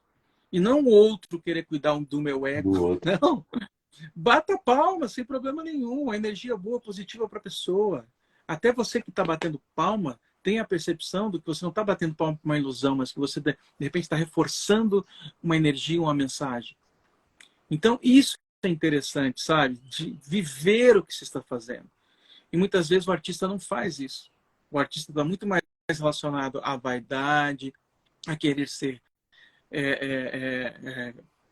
E não o outro querer cuidar do meu ego. do outro. Não. Bata palma, sem problema nenhum. A energia boa, positiva para a pessoa. Até você que está batendo palma, tem a percepção de que você não está batendo palma para uma ilusão, mas que você, de repente, está reforçando uma energia, uma mensagem. Então, isso é interessante, sabe? De viver o que você está fazendo. E muitas vezes o artista não faz isso. O artista está muito mais relacionado à vaidade, a querer ser,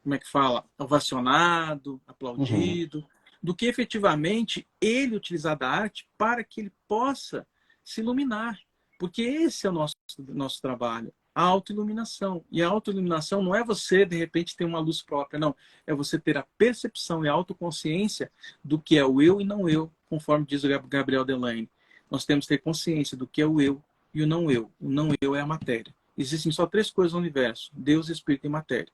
como é que fala? Ovacionado, Uhum. aplaudido, do que efetivamente ele utilizar da arte para que ele possa se iluminar. Porque esse é o nosso trabalho, a autoiluminação. E a autoiluminação não é você, de repente, ter uma luz própria, não. É você ter a percepção e a autoconsciência do que é o eu e não eu, conforme diz o Gabriel Delaine. Nós temos que ter consciência do que é o eu e o não eu. O não eu é a matéria. Existem só três coisas no universo: Deus, Espírito e matéria.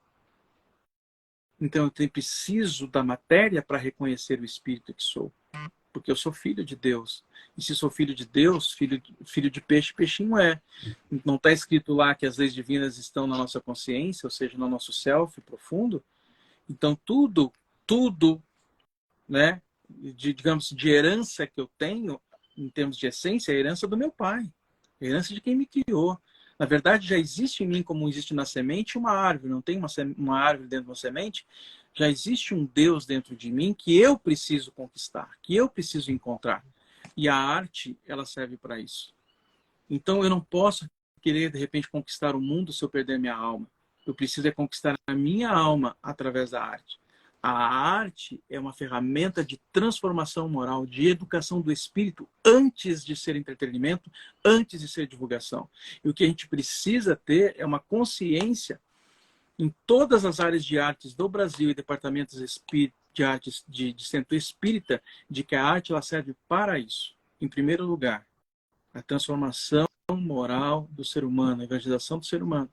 Então eu preciso da matéria para reconhecer o Espírito que sou. Porque eu sou filho de Deus. E se sou filho de Deus, filho de peixe, peixinho é. Não está escrito lá que as leis divinas estão na nossa consciência, ou seja, no nosso self profundo. Então tudo, né, digamos, de herança que eu tenho, em termos de essência, é a herança do meu pai. A herança de quem me criou. Na verdade, já existe em mim, como existe na semente, uma árvore. Não tem uma árvore dentro de uma semente. Já existe um Deus dentro de mim que eu preciso conquistar, que eu preciso encontrar. E a arte, ela serve para isso. Então, eu não posso querer, de repente, conquistar o mundo se eu perder minha alma. Eu preciso conquistar a minha alma através da arte. A arte é uma ferramenta de transformação moral, de educação do espírito, antes de ser entretenimento, antes de ser divulgação. E o que a gente precisa ter é uma consciência em todas as áreas de artes do Brasil e departamentos de artes de centro espírita, de que a arte ela serve para isso. Em primeiro lugar, a transformação moral do ser humano, a evangelização do ser humano,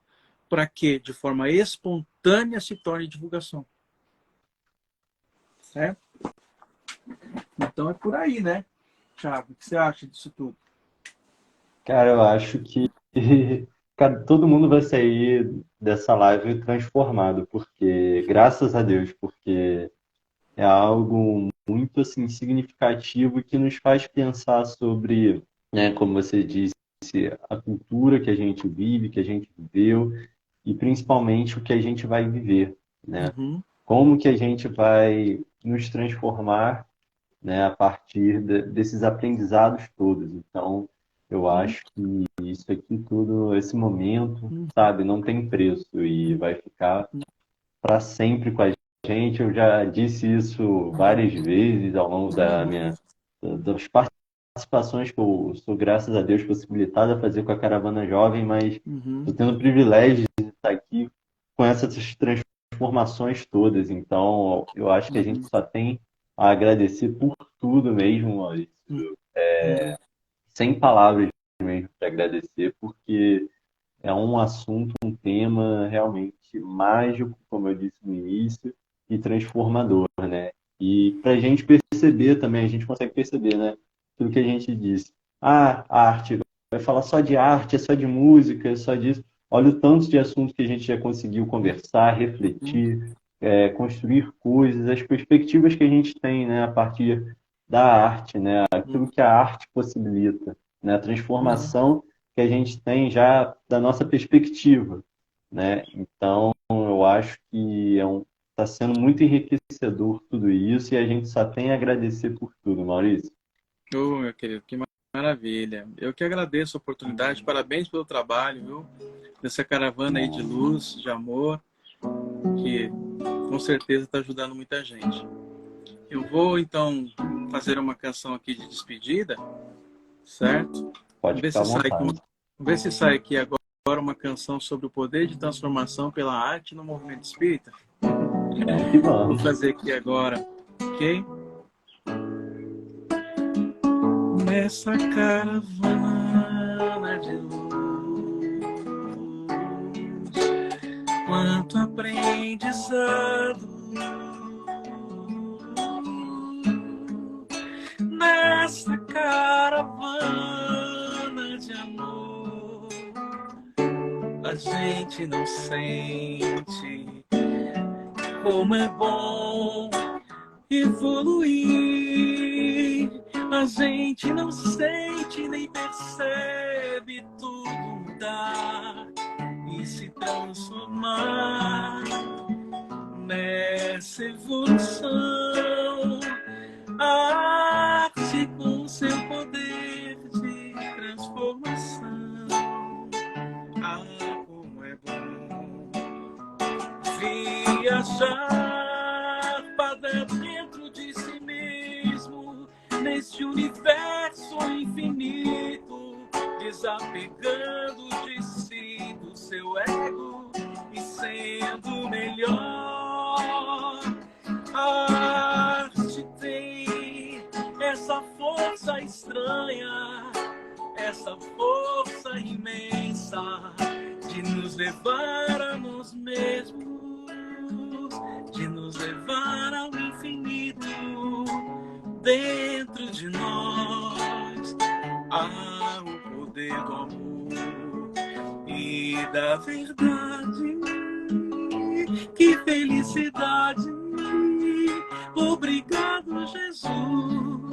para que, de forma espontânea, se torne divulgação. Certo? Então é por aí, né, Thiago? O que você acha disso tudo? Cara, eu acho que cara, todo mundo vai sair dessa live transformado, porque, graças a Deus, porque é algo muito assim significativo que nos faz pensar sobre, né, como você disse, a cultura que a gente vive, que a gente viveu e principalmente o que a gente vai viver, né? Uhum, Como que a gente vai nos transformar, né, a partir desses aprendizados todos. Então, eu uhum, acho que isso aqui tudo, esse momento, uhum, sabe, não tem preço e vai ficar para sempre com a gente. Eu já disse isso várias vezes ao longo das participações que eu sou, graças a Deus, possibilitado a fazer com a Caravana Jovem, mas uhum, estou tendo o privilégio de estar aqui com essas transformações todas. Então, eu acho que a gente uhum, só tem a agradecer por tudo mesmo, Maurício. uhum, Sem palavras mesmo para agradecer, porque é um assunto, um tema realmente mágico, como eu disse no início, e transformador, né? E para a gente perceber também, a gente consegue perceber, né? Tudo que a gente disse. Ah, arte, vai falar só de arte, é só de música, é só disso. Olha o tanto de assuntos que a gente já conseguiu conversar, uhum, refletir, construir coisas, as perspectivas que a gente tem, né, a partir da arte, né? Aquilo que a arte possibilita, né? A uhum. transformação que a gente tem já da nossa perspectiva, né? Então, eu acho que está sendo muito enriquecedor tudo isso e a gente só tem a agradecer por tudo, Maurício. Oh, meu querido, que maravilha. Eu que agradeço a oportunidade, parabéns pelo trabalho, viu? Nessa caravana aí de luz, de amor, que com certeza está ajudando muita gente. Eu vou então fazer uma canção aqui de despedida, certo? Pode Vamos ver ficar à se sai, vontade. vamos ver se sai aqui agora uma canção sobre o poder de transformação pela arte no movimento espírita. Vamos que Vou vamos. fazer aqui agora, ok? Nessa caravana de luz, quanto aprendizado. Nessa caravana de amor, a gente não sente como é bom evoluir. A gente não sente nem percebe tudo mudar e se transformar nessa evolução. A arte com seu poder de transformação. Ah, como é bom viajar para dentro de si mesmo, nesse universo infinito, desapegando de si, do seu ego e sendo melhor. A arte tem essa força estranha, essa força imensa de nos levar a nós mesmos, de nos levar ao infinito. Dentro de nós há o poder do amor e da verdade. Que felicidade! Obrigado, Jesus.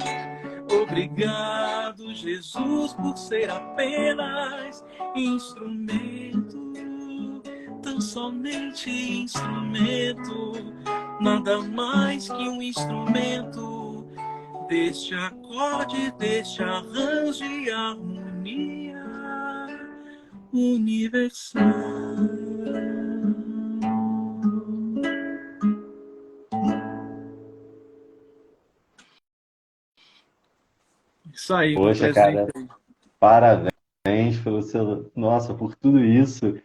Obrigado, Jesus, por ser apenas instrumento, tão somente instrumento, nada mais que um instrumento deste acorde, deste arranjo e harmonia universal. Isso aí, um Poxa, presente cara, aí. parabéns pelo seu, nossa, por tudo isso.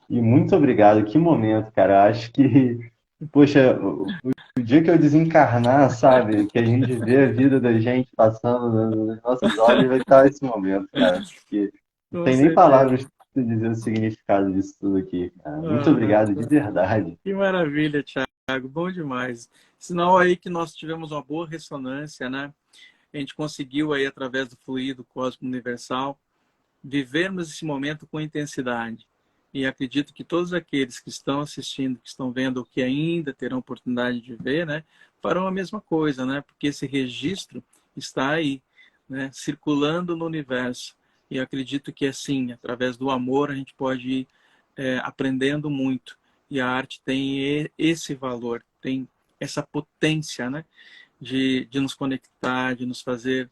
E muito obrigado. Que momento, cara. Acho que, poxa, o dia que eu desencarnar, sabe, que a gente vê a vida da gente passando nos nossos olhos, vai estar esse momento, cara. Porque não Com tem nem certeza. palavras para dizer o significado disso tudo aqui, cara. Muito Ah, obrigado de verdade. que maravilha, Thiago. Bom demais. Sinal aí que nós tivemos uma boa ressonância, né? A gente conseguiu aí, através do fluido cósmico universal, vivermos esse momento com intensidade. E acredito que todos aqueles que estão assistindo, que estão vendo, ou que ainda terão oportunidade de ver, né, farão a mesma coisa, né? Porque esse registro está aí, né, circulando no universo. E acredito que assim, através do amor, a gente pode ir aprendendo muito. E a arte tem esse valor, tem essa potência, né, de nos conectar, de nos fazer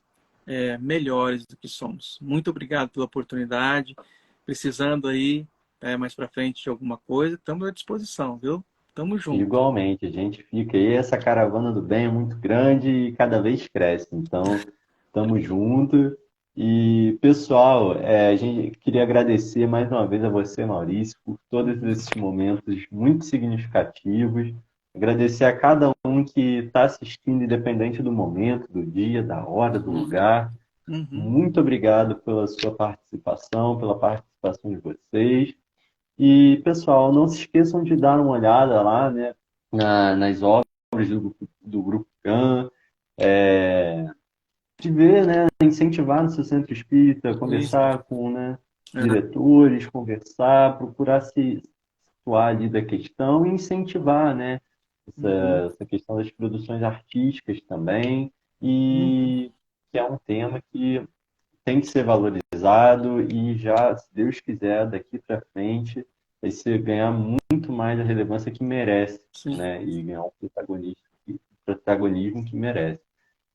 melhores do que somos. Muito obrigado pela oportunidade. Precisando aí, mais para frente de alguma coisa, estamos à disposição, viu? Tamo junto. Igualmente, a gente fica aí. Essa caravana do bem é muito grande e cada vez cresce. Então, tamo junto. E, pessoal, a gente queria agradecer mais uma vez a você, Maurício, por todos Uhum. esses momentos muito significativos. Agradecer a cada um que está assistindo, independente do momento, do dia, da hora, do lugar. Uhum. Muito obrigado pela sua participação, pela participação de vocês. E, pessoal, não se esqueçam de dar uma olhada lá, né, nas obras do Grupo CAM, de ver, né, incentivar no seu centro espírita, Isso. conversar com, né, É. diretores, conversar, procurar se situar ali da questão e incentivar, né, Uhum. essa questão das produções artísticas também, Uhum. e que é um tema que tem que ser valorizado e já, se Deus quiser, daqui para frente, vai ser ganhar muito mais a relevância que merece, Sim. né? E ganhar o protagonismo que merece.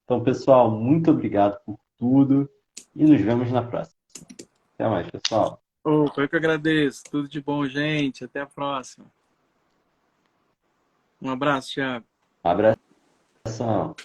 Então, pessoal, muito obrigado por tudo e nos vemos na próxima. Até mais, pessoal. Opa, eu que agradeço. Tudo de bom, gente. Até a próxima. Um abraço, Thiago. Abração.